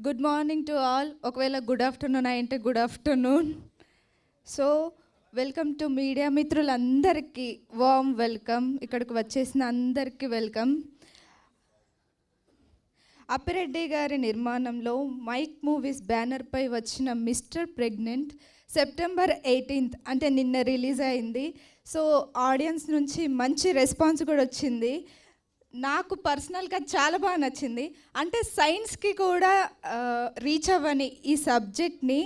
Good morning to all. ఒకవేళ good afternoon అయింటే good afternoon. So welcome to media మిత్రులందరికీ warm welcome. ఇక్కడికి వచ్చేసిన అందరికీ వెల్కమ్. అప్పిరెడ్డి గారి నిర్మాణంలో మైక్ మూవీస్ బ్యానర్పై వచ్చిన మిస్టర్ ప్రెగ్నెంట్ సెప్టెంబర్ 18th అంటే నిన్న రిలీజ్ అయింది. సో ఆడియన్స్ నుంచి మంచి రెస్పాన్స్ కూడా వచ్చింది. నాకు పర్సనల్గా చాలా బాగా నచ్చింది. అంటే సైన్స్కి కూడా రీచ్ అవ్వని ఈ సబ్జెక్ట్ని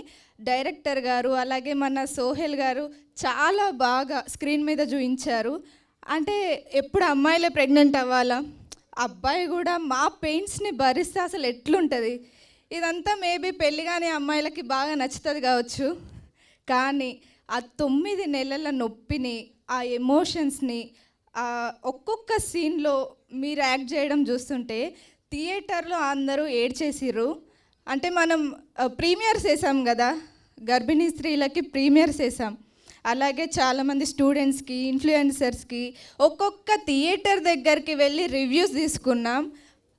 డైరెక్టర్ గారు అలాగే మన సోహెల్ గారు చాలా బాగా స్క్రీన్ మీద చూపించారు. అంటే ఎప్పుడు అమ్మాయిలే ప్రెగ్నెంట్ అవ్వాలా, అబ్బాయి కూడా మా పెయిన్స్ని భరిస్తే అసలు ఎట్లుంటుంది, ఇదంతా మేబీ పెళ్ళి కానీ అమ్మాయిలకి బాగా నచ్చుతుంది కావచ్చు. కానీ ఆ 9 నెలల నొప్పిని, ఆ ఎమోషన్స్ని ఒక్కొక్క సీన్లో మీరు యాక్ట్ చేయడం చూస్తుంటే థియేటర్లో అందరూ ఏడ్చేసిర్రు. అంటే మనం ప్రీమియర్స్ వేసాం కదా, గర్భిణీ స్త్రీలకి ప్రీమియర్స్ వేసాం. అలాగే చాలామంది స్టూడెంట్స్కి, ఇన్ఫ్లుయెన్సర్స్కి ఒక్కొక్క థియేటర్ దగ్గరికి వెళ్ళి రివ్యూస్ తీసుకున్నాం.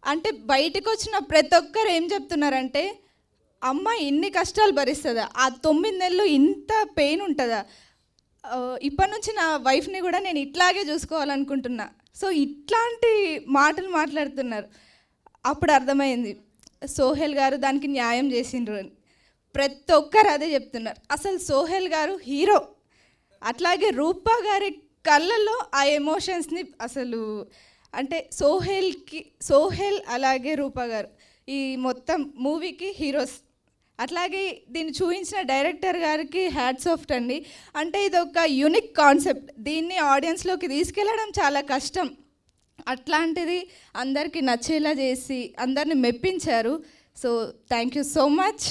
అంటే బయటకు వచ్చిన ప్రతి ఒక్కరు ఏం చెప్తున్నారంటే, అమ్మ ఇన్ని కష్టాలు భరిస్తుందా, ఆ 9 నెలలు ఇంత పెయిన్ ఉంటుందా, ఇప్పటి నుంచి నా వైఫ్ని కూడా నేను ఇట్లాగే చూసుకోవాలనుకుంటున్నా. సో ఇట్లాంటి మాటలు మాట్లాడుతున్నారు. అప్పుడు అర్థమైంది సోహెల్ గారు దానికి న్యాయం చేసిండ్రు అని. ప్రతి ఒక్కరు అదే చెప్తున్నారు. అసలు సోహెల్ గారు హీరో. అట్లాగే రూపా గారి కళ్ళల్లో ఆ ఎమోషన్స్ని అసలు అంటే సోహెల్ అలాగే రూపా గారు ఈ మొత్తం మూవీకి హీరోస్. అట్లాగే దీన్ని చూపించిన డైరెక్టర్ గారికి హ్యాట్స్ ఆఫ్ అండి. అంటే ఇది ఒక యూనిక్ కాన్సెప్ట్, దీన్ని ఆడియన్స్లోకి తీసుకెళ్ళడం చాలా కష్టం. అట్లాంటిది అందరికీ నచ్చేలా చేసి అందరిని మెప్పించారు. So thank you so much.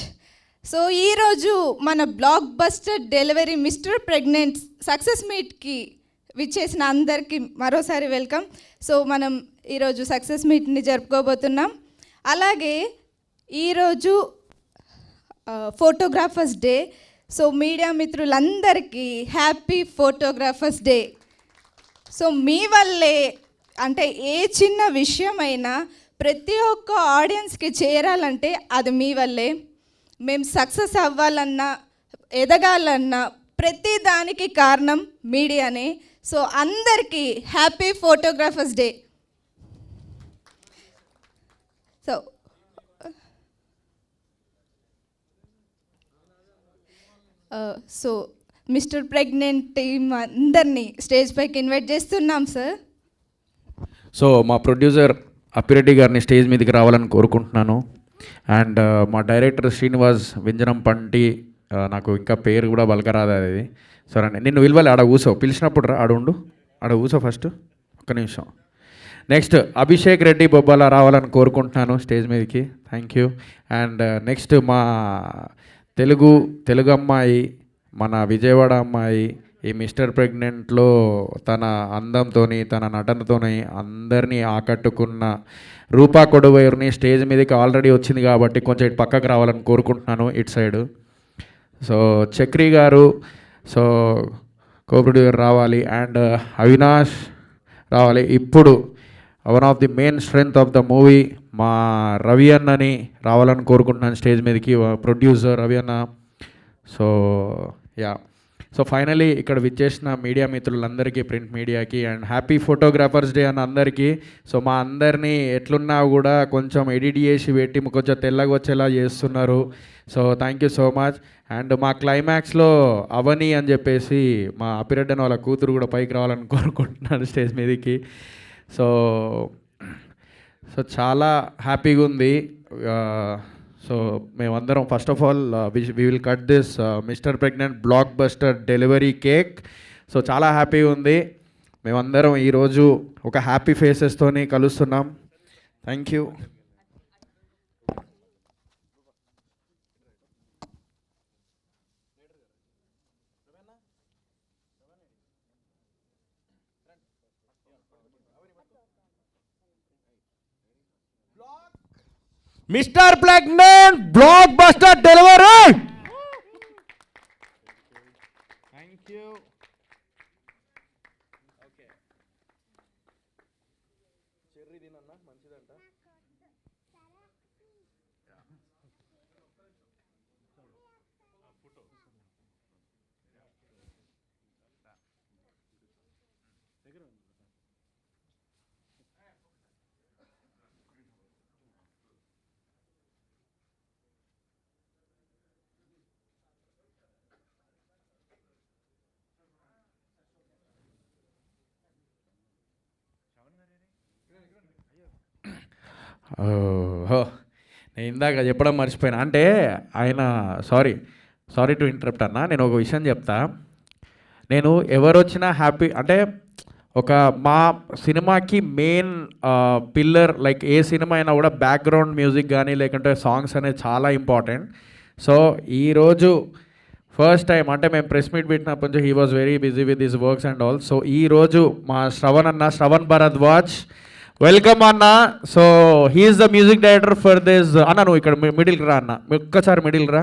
So ఈరోజు మన blockbuster delivery mister pregnant success మీట్కి విచ్చేసిన అందరికీ మరోసారి వెల్కమ్. సో మనం ఈరోజు సక్సెస్ మీట్ని జరుపుకోబోతున్నాం. అలాగే ఈరోజు ఫోటోగ్రాఫర్స్ డే. సో మీడియా మిత్రులందరికీ హ్యాపీ ఫోటోగ్రాఫర్స్ డే. సో మీ వల్లే అంటే ఏ చిన్న విషయమైనా ప్రతి ఒక్క ఆడియన్స్కి చేరాలంటే అది మీ వల్లే. మేము సక్సెస్ అవ్వాలన్నా ఎదగాలన్నా ప్రతి దానికి కారణం మీడియానే. సో అందరికీ happy photographers day. So mister pregnant team అందరినీ స్టేజ్ పైకి ఇన్వైట్ చేస్తున్నాం సార్. సో మా ప్రొడ్యూసర్ అప్పిరెడ్డి గారిని స్టేజ్ మీదకి రావాలని కోరుకుంటున్నాను. అండ్ మా డైరెక్టర్ శ్రీనివాస్ వింజనం పంటి, నాకు ఇంకా పేరు కూడా బలకరాదు అది. సరే అండి, నిన్ను విలువలు ఆడ కూసో, పిలిచినప్పుడు రా, ఆడ కూసో ఫస్ట్ ఒక్క నిమిషం. నెక్స్ట్ అభిషేక్ రెడ్డి బొబ్బాల రావాలని కోరుకుంటున్నాను స్టేజ్ మీదకి. Thank you. అండ్ నెక్స్ట్ మా తెలుగు అమ్మాయి, మన విజయవాడ అమ్మాయి, ఈ మిస్టర్ ప్రెగ్నెంట్లో తన అందంతోని తన నటనతోని అందరినీ ఆకట్టుకున్న రూపా కొడువైరుని స్టేజ్ మీదకి ఆల్రెడీ వచ్చింది కాబట్టి కొంచెం ఇటు పక్కకు రావాలని కోరుకుంటున్నాను, ఇటు సైడు. సో చక్రి గారు, సో కో ప్రొడ్యూసర్ రావాలి. అండ్ అవినాష్ రావాలి. ఇప్పుడు one of the main strength of the movie మా రవి అన్నని రావాలని కోరుకుంటున్నాను స్టేజ్ మీదకి, ప్రొడ్యూసర్ రవి అన్న. సో యా, సో ఫైనలీ ఇక్కడ విచ్చేసిన మీడియా మిత్రులందరికీ, ప్రింట్ మీడియాకి అండ్ హ్యాపీ ఫోటోగ్రాఫర్స్ డే అన్న అందరికీ. సో మా అందరినీ ఎట్లున్నా కూడా కొంచెం ఎడిట్ చేసి పెట్టి కొంచెం తెల్లగా వచ్చేలా చేస్తున్నారు. So thank you so much. And మా క్లైమాక్స్లో అవని అని చెప్పేసి మా అప్పిరెడ్డి వాళ్ళ కూతురు కూడా పైకి రావాలని కోరుకుంటున్నాను స్టేజ్ మీదకి. సో చాలా హ్యాపీగా ఉంది. సో మేమందరం first of all we will cut this mister pregnant blockbuster delivery cake. So చాలా హ్యాపీగా ఉంది. మేమందరం ఈరోజు ఒక హ్యాపీ ఫేసెస్తోని కలుస్తున్నాం. Thank you. Mister pregnant blockbuster delivery. Thank you. Okay, cherry తినన్నా మంచిదంట. ఓహో! నేను ఇందాక చెప్పడం మర్చిపోయినా. అంటే ఆయన సారీ టు ఇంటరప్ట్ అన్న. నేను ఒక విషయం చెప్తా. నేను ఎవరొచ్చినా హ్యాపీ అంటే ఒక మా సినిమాకి మెయిన్ పిల్లర్ లైక్ ఏ సినిమా అయినా కూడా బ్యాక్‌గ్రౌండ్ మ్యూజిక్ గానీ, లేకుంటే సాంగ్స్ అనేది చాలా ఇంపార్టెంట్. సో, ఈరోజు ఫస్ట్ టైం అంటే మేము ప్రెస్ మీట్ పెట్టినప్పటి నుంచి he was very busy with his works and all. So, ఈరోజు మా శ్రవణ్ భరద్వాజ్ వెల్కమ్ అన్న. So, he is the music director for this అన్న నువ్వు ఇక్కడ మిడిల్‌కి రా అన్న. ఒక్కసారి మిడిల్‌కి రా.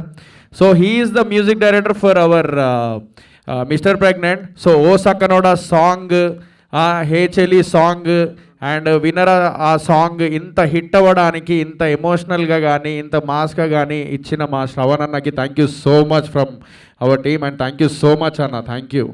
So, he is the music director for hour mister pregnant. So, oh సక్కనోడా song, హే చెలి సాంగ్ అండ్ వినరా ఆ సాంగ్ ఇంత హిట్ అవ్వడానికి ఇంత ఎమోషనల్గా కానీ ఇంత మాస్గా కానీ ఇచ్చిన మా శ్రవణ్ అన్నకి thank you so much from our team and thank you so much అన్న. Thank you.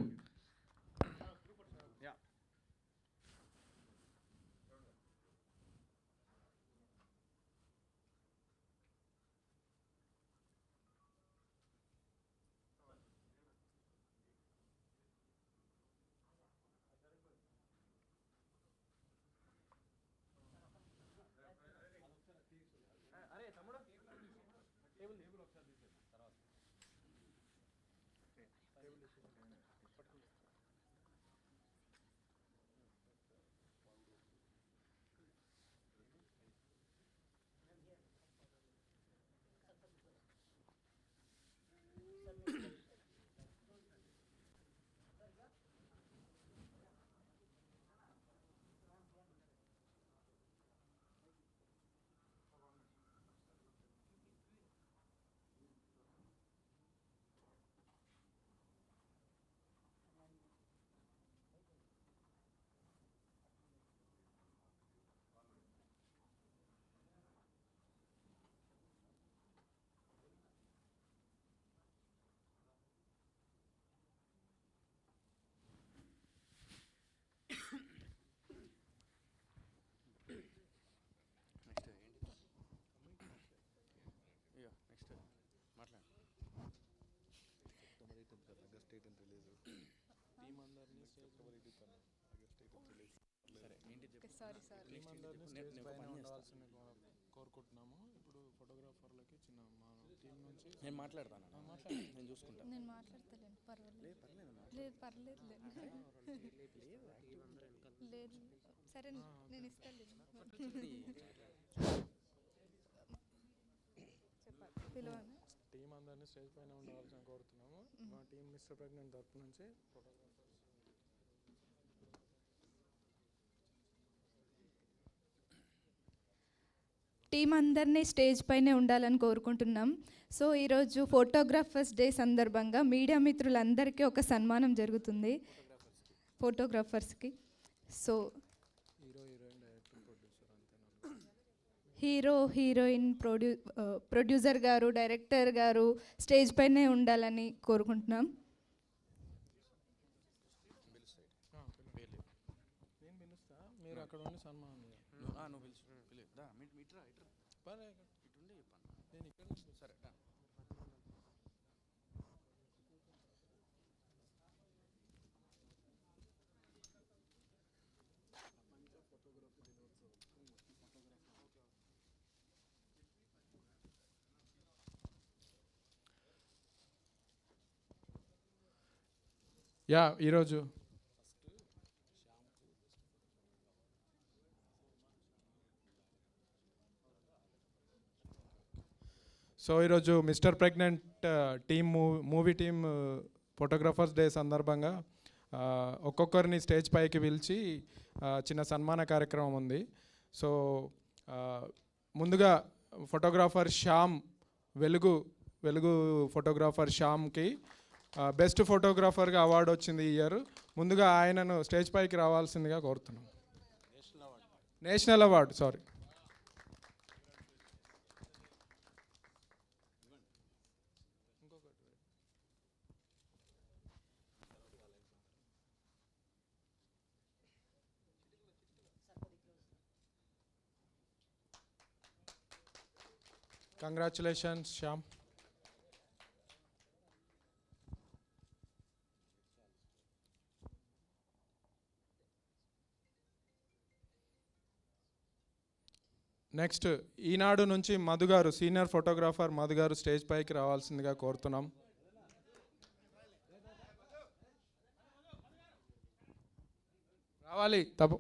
కోరుకుంటున్నాము. ఇప్పుడు ఫోటోగ్రాఫర్లకి చిన్న మా టీం నుంచి నేను మాట్లాడతాను, నేను చూసుకుంటాను. నేను మాట్లాడతలేను, పర్వాలేదు. లేదు పర్లేదు లేదు, సరే నేను ఇస్తాను. చెప్పాలి పిలవను. టీం అందరినీ స్టేజ్ పైన ఉండవలసిన కోరుతున్నాము. మా టీం మిస్టర్ ప్రెగ్నెంట్ తరపు నుంచి ఫోటోగ్రాఫర్స్ టీం అందరినీ స్టేజ్ పైనే ఉండాలని కోరుకుంటున్నాం. సో ఈరోజు ఫోటోగ్రాఫర్స్ డే సందర్భంగా మీడియా మిత్రులందరికీ ఒక సన్మానం జరుగుతుంది ఫోటోగ్రాఫర్స్కి. సో హీరో హీరోయిన్ ప్రొడ్యూసర్ గారు డైరెక్టర్ గారు స్టేజ్ పైనే ఉండాలని కోరుకుంటున్నాం. మీరు అక్కడ ఉండి సన్మానం ఈరోజు ఈరోజు mister pregnant movie team photographers day సందర్భంగా ఒక్కొక్కరిని స్టేజ్ పైకి పిలిచి చిన్న సన్మాన కార్యక్రమం ఉంది. సో ముందుగా ఫోటోగ్రాఫర్ శ్యామ్ వెలుగు ఫోటోగ్రాఫర్ శ్యామ్కి బెస్ట్ ఫోటోగ్రాఫర్గా అవార్డు వచ్చింది ఈ ఇయర్. ముందుగా ఆయనను స్టేజ్ పైకి రావాల్సిందిగా కోరుతున్నాం. National award sorry. Congratulations Shyam. Next Eenadu నుంచి మధు గారు, సీనియర్ ఫోటోగ్రాఫర్ మధు గారు స్టేజ్ పైకి రావాల్సిందిగా కోరుతున్నాం. రావాలి తప్పు.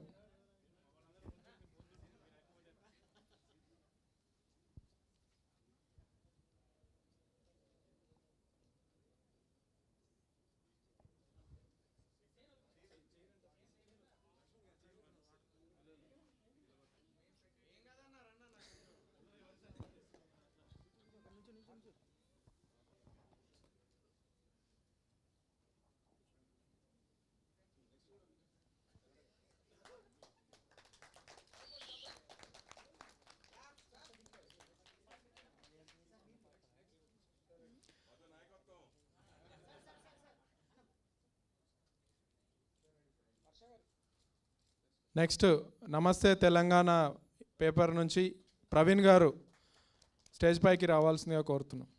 నెక్స్ట్ నమస్తే తెలంగాణ పేపర్ నుంచి ప్రవీణ్ గారు స్టేజ్ పైకి రావాల్సిందిగా కోరుతున్నాం.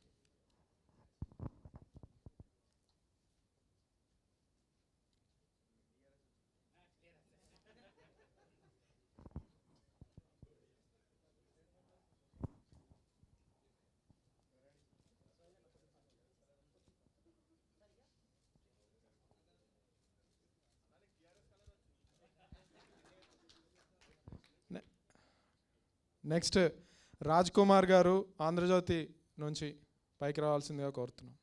నెక్స్ట్ రాజ్ కుమార్ గారు ఆంధ్రజ్యోతి నుంచి పైకి రావాల్సిందిగా కోరుతున్నాం.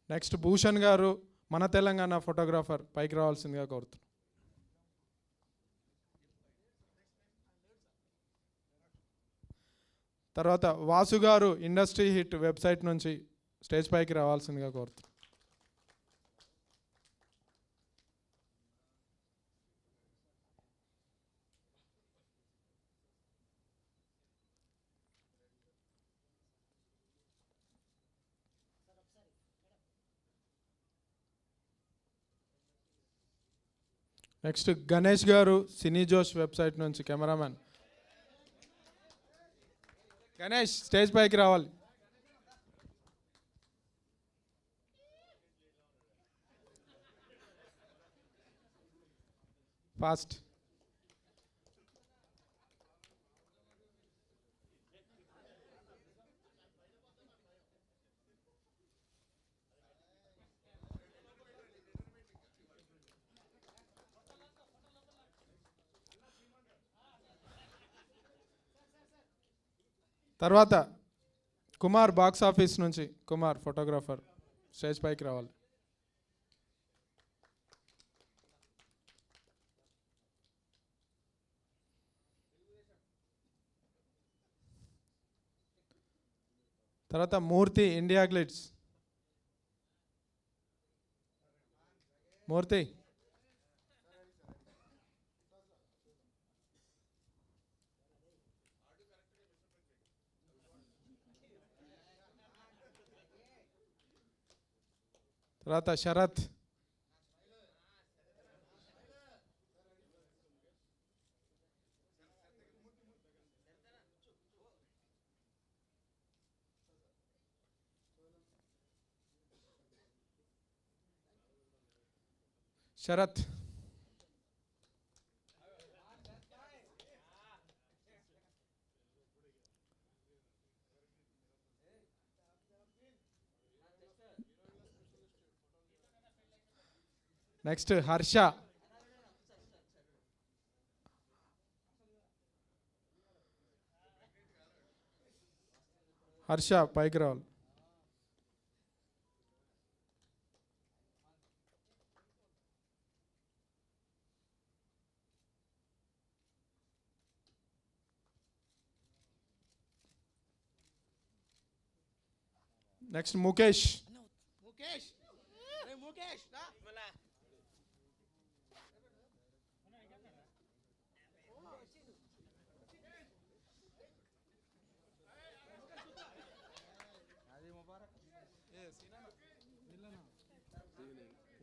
నెక్స్ట్ భూషణ్ గారు మన తెలంగాణ ఫోటోగ్రాఫర్ పైకి రావాల్సిందిగా కోరుతున్నాం. తర్వాత వాసు గారు ఇండస్ట్రీ హిట్ వెబ్సైట్ నుంచి స్టేజ్ పైకి రావాల్సిందిగా కోరుతున్నాం. నెక్స్ట్ గణేష్ గారు సినీ జోష్ వెబ్సైట్ నుంచి కెమెరామ్యాన్. గణేష్ స్టేజ్ పైకి రావాలి. ఫాస్ట్. తర్వాత కుమార్ బాక్స్ ఆఫీస్ నుంచి కుమార్ ఫోటోగ్రాఫర్ స్టేజ్ పైకి రావాలి. తర్వాత మూర్తి ఇండియా గ్లిట్స్. మూర్తి. తర్వాత శరత్. శరత్. నెక్స్ట్ హర్ష. హర్ష పైకి రావాలి. నెక్స్ట్ ముఖేష్.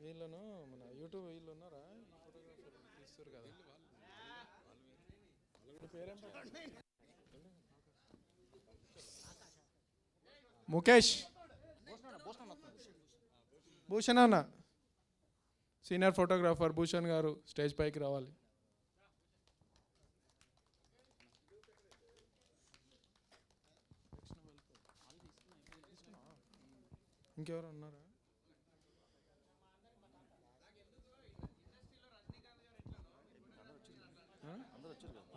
వీళ్ళను మన యూట్యూబ్ వీళ్ళు ఉన్నారా ఫోటోగ్రాఫర్ తీస్తారు కదా. పేరేంట? ముఖేష్, భూషణ్ అన్న, సీనియర్ ఫోటోగ్రాఫర్ భూషణ్ గారు స్టేజ్ పైకి రావాలి. ఇంకెవరు ఉన్నారా?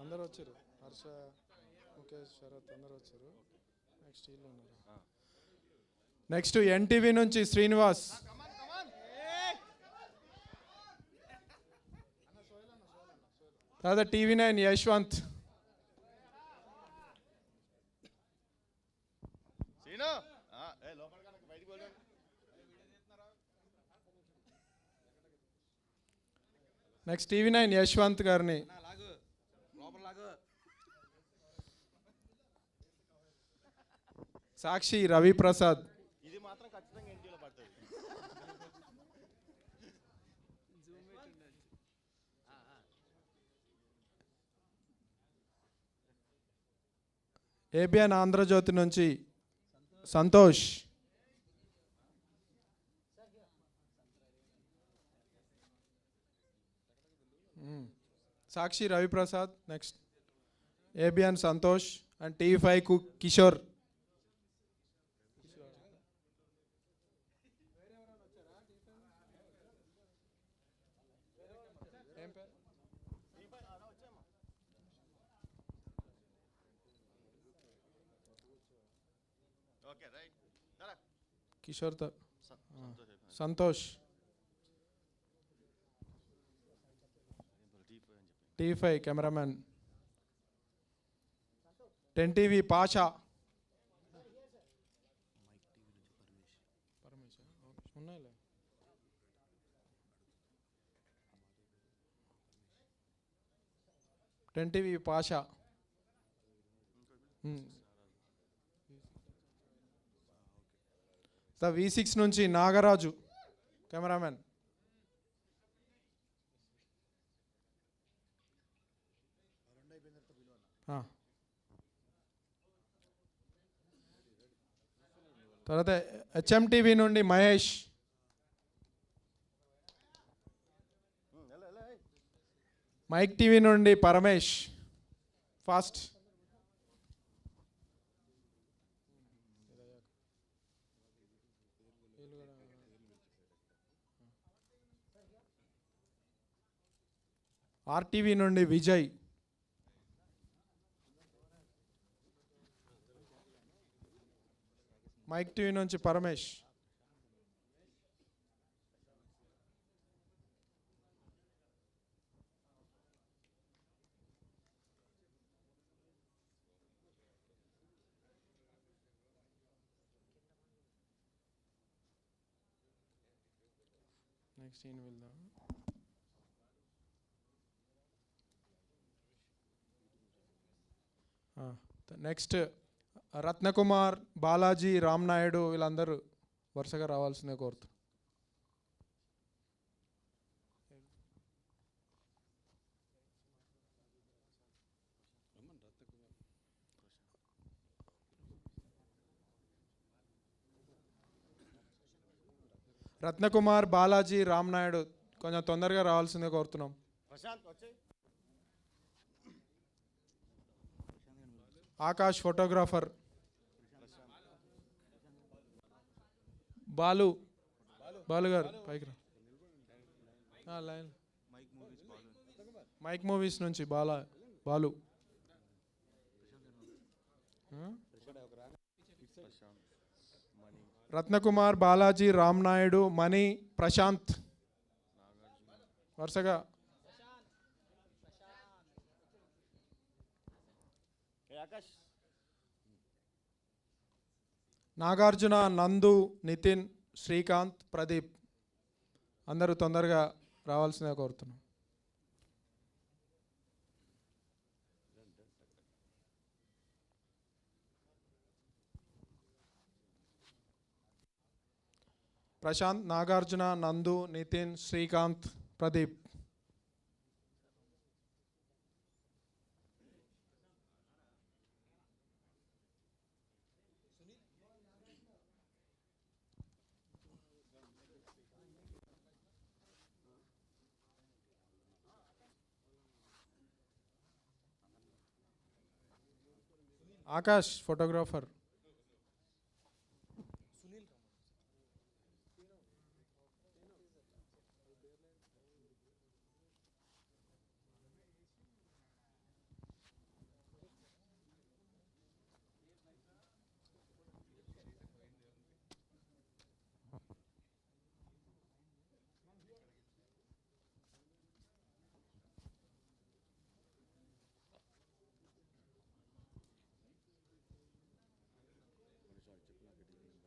అందరు వచ్చారు. హర్ష, ముఖేష్, శరత్ అందరు వచ్చారు. నెక్స్ట్ వీళ్ళు ఉన్నారు. నెక్స్ట్ ఎన్టీవీ నుంచి శ్రీనివాస్, తర్వాత TV9 Yashwant, next TV9 Yashwant గారిని, సాక్షి రవి ప్రసాద్, ఏబిఎన్ ఆంధ్రజ్యోతి నుంచి Santosh, Sakshi Raviprasad, next ABN Santosh and TV5 Kishore. Kishore Santosh, TV5 cameraman, 10TV Pasha, ఉన్నాయిలే, TV పాషా, V6 నుంచి నాగరాజు కెమెరామెన్, తర్వాత HMTV నుండి మహేష్, మైక్ టీవీ నుండి పరమేష్, ఫాస్ట్, RTV నుండి విజయ్, మైక్ టీవీ నుంచి పరమేష్, నెక్స్ట్ ఈయన వెళ్దాం. నెక్స్ట్ రత్నకుమార్, బాలాజీ, రామ్ నాయుడు వీళ్ళందరూ వరుసగా రావాల్సిందే కోరుతూ. రత్నకుమార్, బాలాజీ, రామ్ నాయుడు కొంచెం తొందరగా రావాల్సిందే కోరుతున్నాం. ఆకాష్ ఫోటోగ్రాఫర్, బాలు, బాలు గారు పైకి రా. లైన్ మైక్ మూవీస్ నుంచి బాలు, రత్నకుమార్, బాలాజీ, రామ్ నాయుడు, మణి, ప్రశాంత్ వరుసగా. నాగార్జున, నందు, నితిన్, శ్రీకాంత్, ప్రదీప్ అందరూ తొందరగా రావాల్సిందే కోరుతున్నాం. ప్రశాంత్, నాగార్జున, నందు, నితిన్, శ్రీకాంత్, ప్రదీప్. ఆకాష్ ఫోటోగ్రాఫర్.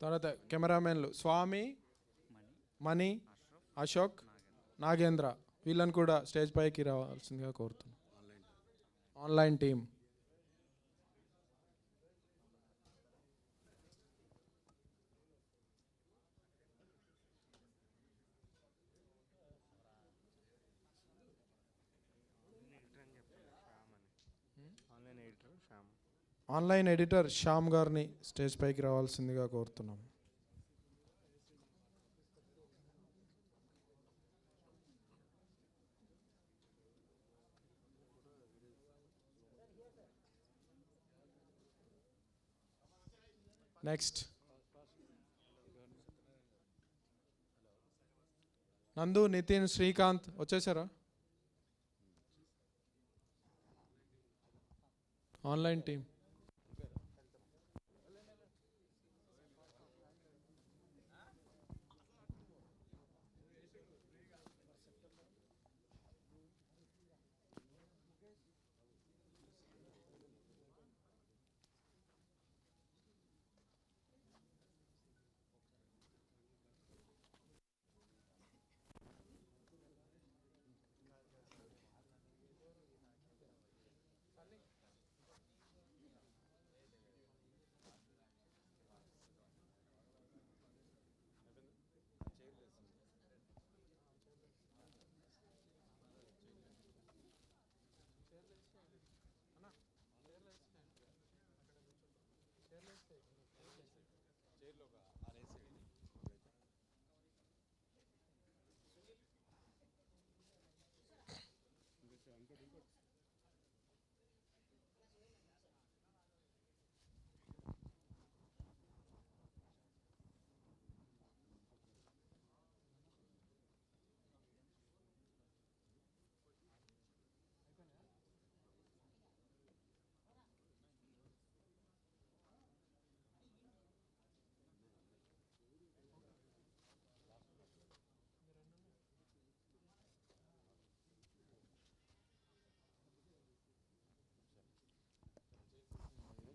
తర్వాత కెమెరామెన్లు స్వామి, మణి, అశోక్, నాగేంద్ర వీళ్ళని కూడా స్టేజ్ పైకి రావాల్సిందిగా కోరుతున్నాను. Online team. Online editor Shyam గారిని స్టేజ్ పైకి రావాల్సిందిగా కోరుతున్నాం. నెక్స్ట్ నందు, నితిన్, శ్రీకాంత్ వచ్చేసారా? Online team.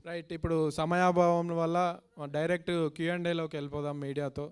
రైట్, ఇప్పుడు సమయాభావం వల్ల డైరెక్ట్ Q&Aలోకి వెళ్ళిపోదాం మీడియాతో.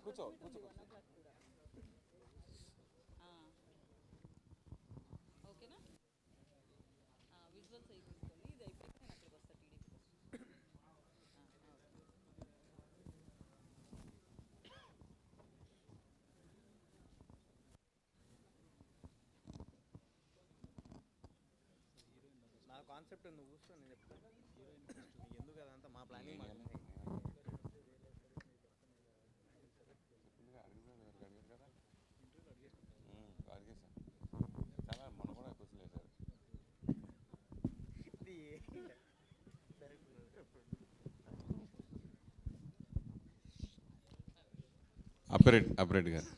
కూర్చో. ఓకేనా? విజువల్స్ అయిపోతుంది. ఇది అయిపోతే నేను అక్కడికి వస్తా టీడీపీ. నా కాన్సెప్ట్ నువ్వు కూర్చో, నేను చెప్తాను. ఎందుకు అదంతా మా ప్లానింగ్. అపరేట్ గారు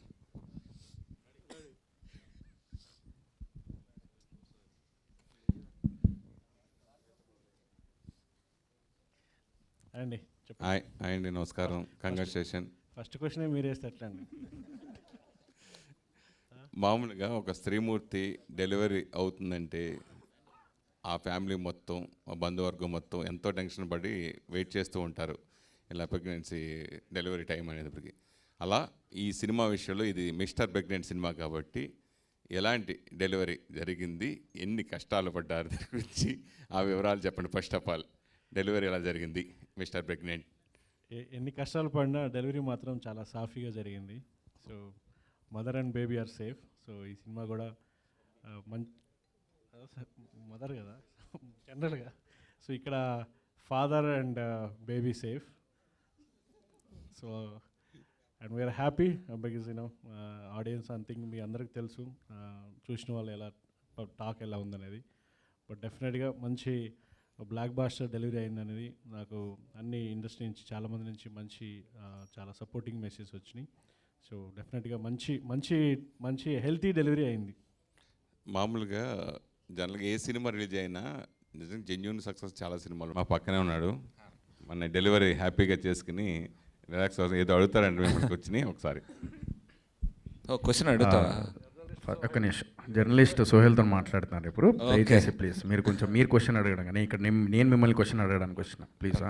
అండి. అండి, నమస్కారం. కంగ్రాచులేషన్. ఫస్ట్ క్వశ్చన్ మీరు వేస్తే ఎట్లా అండి? మామూలుగా ఒక స్త్రీమూర్తి డెలివరీ అవుతుందంటే ఆ ఫ్యామిలీ మొత్తం, ఆ బంధువర్గం మొత్తం ఎంతో టెన్షన్ పడి వెయిట్ చేస్తూ ఉంటారు ఇలా ప్రెగ్నెన్సీ డెలివరీ టైం అనేటప్పటికి. అలా ఈ సినిమా విషయంలో ఇది మిస్టర్ ప్రెగ్నెంట్ సినిమా కాబట్టి ఎలాంటి డెలివరీ జరిగింది, ఎన్ని కష్టాలు పడ్డారు దాని గురించి ఆ వివరాలు చెప్పండి. ఫస్ట్ ఆఫ్ ఆల్ డెలివరీ ఎలా జరిగింది మిస్టర్ ప్రెగ్నెంట్? ఎన్ని కష్టాలు పడినా డెలివరీ మాత్రం చాలా సాఫీగా జరిగింది. So mother and baby are safe. So ఈ సినిమా కూడా మదర్ కదా జనరల్గా. సో ఇక్కడ father and baby safe. So and we are happy because audience think మీ అందరికి తెలుసు, చూసిన వాళ్ళు ఎలా టాక్ ఎలా ఉందనేది. బట్ డెఫినెట్గా మంచి బ్లాక్ బాస్టర్ డెలివరీ అయిందనేది నాకు అన్ని ఇండస్ట్రీ నుంచి చాలామంది నుంచి మంచి చాలా సపోర్టింగ్ మెసేజ్ వచ్చినాయి. సో డెఫినెట్గా మంచి మంచి మంచి హెల్తీ డెలివరీ అయింది. మామూలుగా జనరల్గా ఏ సినిమా రిలీజ్ అయినా నిజంగా జెన్యూన్ సక్సెస్ చాలా సినిమాలు. మా పక్కనే ఉన్నాడు, మన డెలివరీ హ్యాపీగా చేసుకుని రిలాక్స్ అవుతుంది. ఏదో అడుగుతారండి మేము వచ్చినాయి ఒకసారి. క్వశ్చన్ అడుగుతావా? ఒక్క నిమిషం, జర్నలిస్ట్ సోహెల్తో మాట్లాడుతున్నారు ఇప్పుడు. దయచేసి ప్లీజ్ మీరు క్వశ్చన్ అడగడం కానీ ఇక్కడ నేను మిమ్మల్ని క్వశ్చన్ అడగడానికి వచ్చిన ప్లీజ్.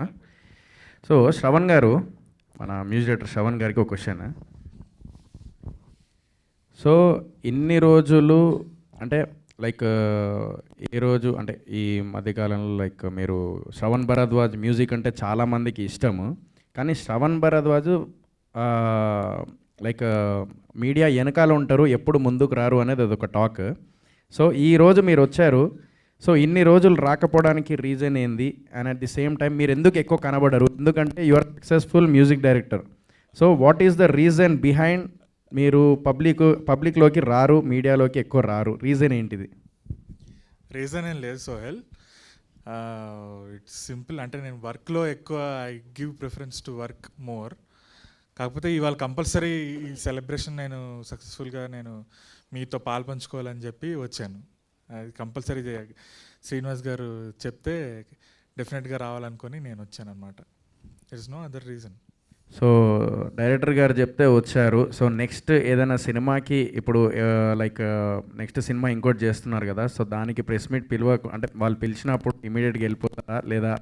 సో శ్రవణ్ గారు, మన మ్యూజిక్ డైరెక్టర్ శ్రవణ్ గారికి ఒక క్వశ్చన్. సో ఇన్ని రోజులు అంటే లైక్ ఏ రోజు అంటే ఈ మధ్యకాలంలో లైక్ మీరు శ్రవణ్ భరద్వాజ్ మ్యూజిక్ అంటే చాలామందికి ఇష్టము, కానీ శ్రవణ్ భరద్వాజ్ లైక్ మీడియా వెనకాల ఉంటారు, ఎప్పుడు ముందుకు రారు అనేది అదొక టాక్. సో ఈరోజు మీరు వచ్చారు, సో ఇన్ని రోజులు రాకపోవడానికి రీజన్ ఏంది? And at the same time మీరు ఎందుకు ఎక్కువ కనబడరు? ఎందుకంటే you are successful music director. So what is the reason behind మీరు పబ్లిక్లోకి రారు, మీడియాలోకి ఎక్కువ రారు? రీజన్ ఏంటిది? రీజన్ ఏం లేదు సోహెల్, ఇట్స్ సింపుల్. అంటే నేను వర్క్లో ఎక్కువ I give preference to work more. కాకపోతే ఇవాళ కంపల్సరీ ఈ సెలబ్రేషన్ నేను సక్సెస్ఫుల్గా నేను మీతో పాల్పంచుకోవాలని చెప్పి వచ్చాను. అది కంపల్సరీ శ్రీనివాస్ గారు చెప్తే డెఫినెట్గా రావాలనుకొని నేను వచ్చాను అనమాట. There is no other reason. So director గారు చెప్తే వచ్చారు. సో నెక్స్ట్ ఏదైనా సినిమాకి ఇప్పుడు లైక్ నెక్స్ట్ సినిమా ఇంకోటి చేస్తున్నారు కదా, సో దానికి ప్రెస్ మీట్ అంటే వాళ్ళు పిలిచినప్పుడు ఇమీడియట్గా వెళ్ళిపోతారా, లేదా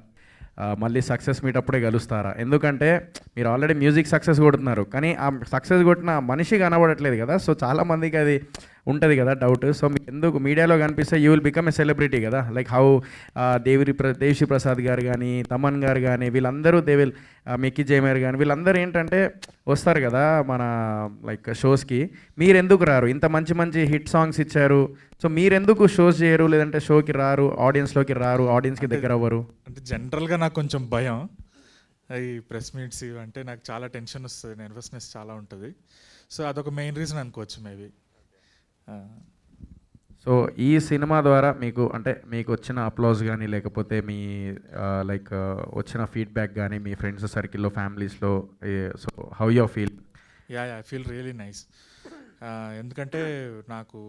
మళ్ళీ సక్సెస్ మీట్ అప్పుడే కలుస్తారా? ఎందుకంటే మీరు ఆల్రెడీ మ్యూజిక్ సక్సెస్ కొడుతున్నారు, కానీ ఆ సక్సెస్ కొట్టిన మనిషి కనబడట్లేదు కదా. సో చాలామందికి అది ఉంటుంది కదా డౌట్. సో మీకు ఎందుకు మీడియాలో కనిపిస్తే you will become a celebrity కదా, లైక్ హౌ దేవిశ్రీ ప్రసాద్ గారు కానీ, తమన్ గారు కానీ, వీళ్ళందరూ మిక్కీ జేమర్ కానీ, వీళ్ళందరూ ఏంటంటే వస్తారు కదా మన లైక్ షోస్కి. మీరు ఎందుకు రారు? ఇంత మంచి మంచి హిట్ సాంగ్స్ ఇచ్చారు, సో మీరెందుకు షోస్ చేయరు, లేదంటే షోకి రారు, ఆడియన్స్లోకి రారు, ఆడియన్స్కి దగ్గర అవ్వరు? అంటే జనరల్గా నాకు కొంచెం భయం ఈ ప్రెస్ మీట్స్ అంటే. నాకు చాలా టెన్షన్ వస్తుంది, నర్వస్నెస్ చాలా ఉంటుంది. సో అదొక మెయిన్ రీజన్ అనుకోవచ్చు మేబీ. సో ఈ సినిమా ద్వారా మీకు అంటే మీకు వచ్చిన అప్లాజ్ కానీ, లేకపోతే మీ లైక్ వచ్చిన ఫీడ్బ్యాక్ కానీ మీ ఫ్రెండ్స్ సర్కిల్లో, ఫ్యామిలీస్లో, so how you feel? Yeah I feel really nice. ఎందుకంటే నాకు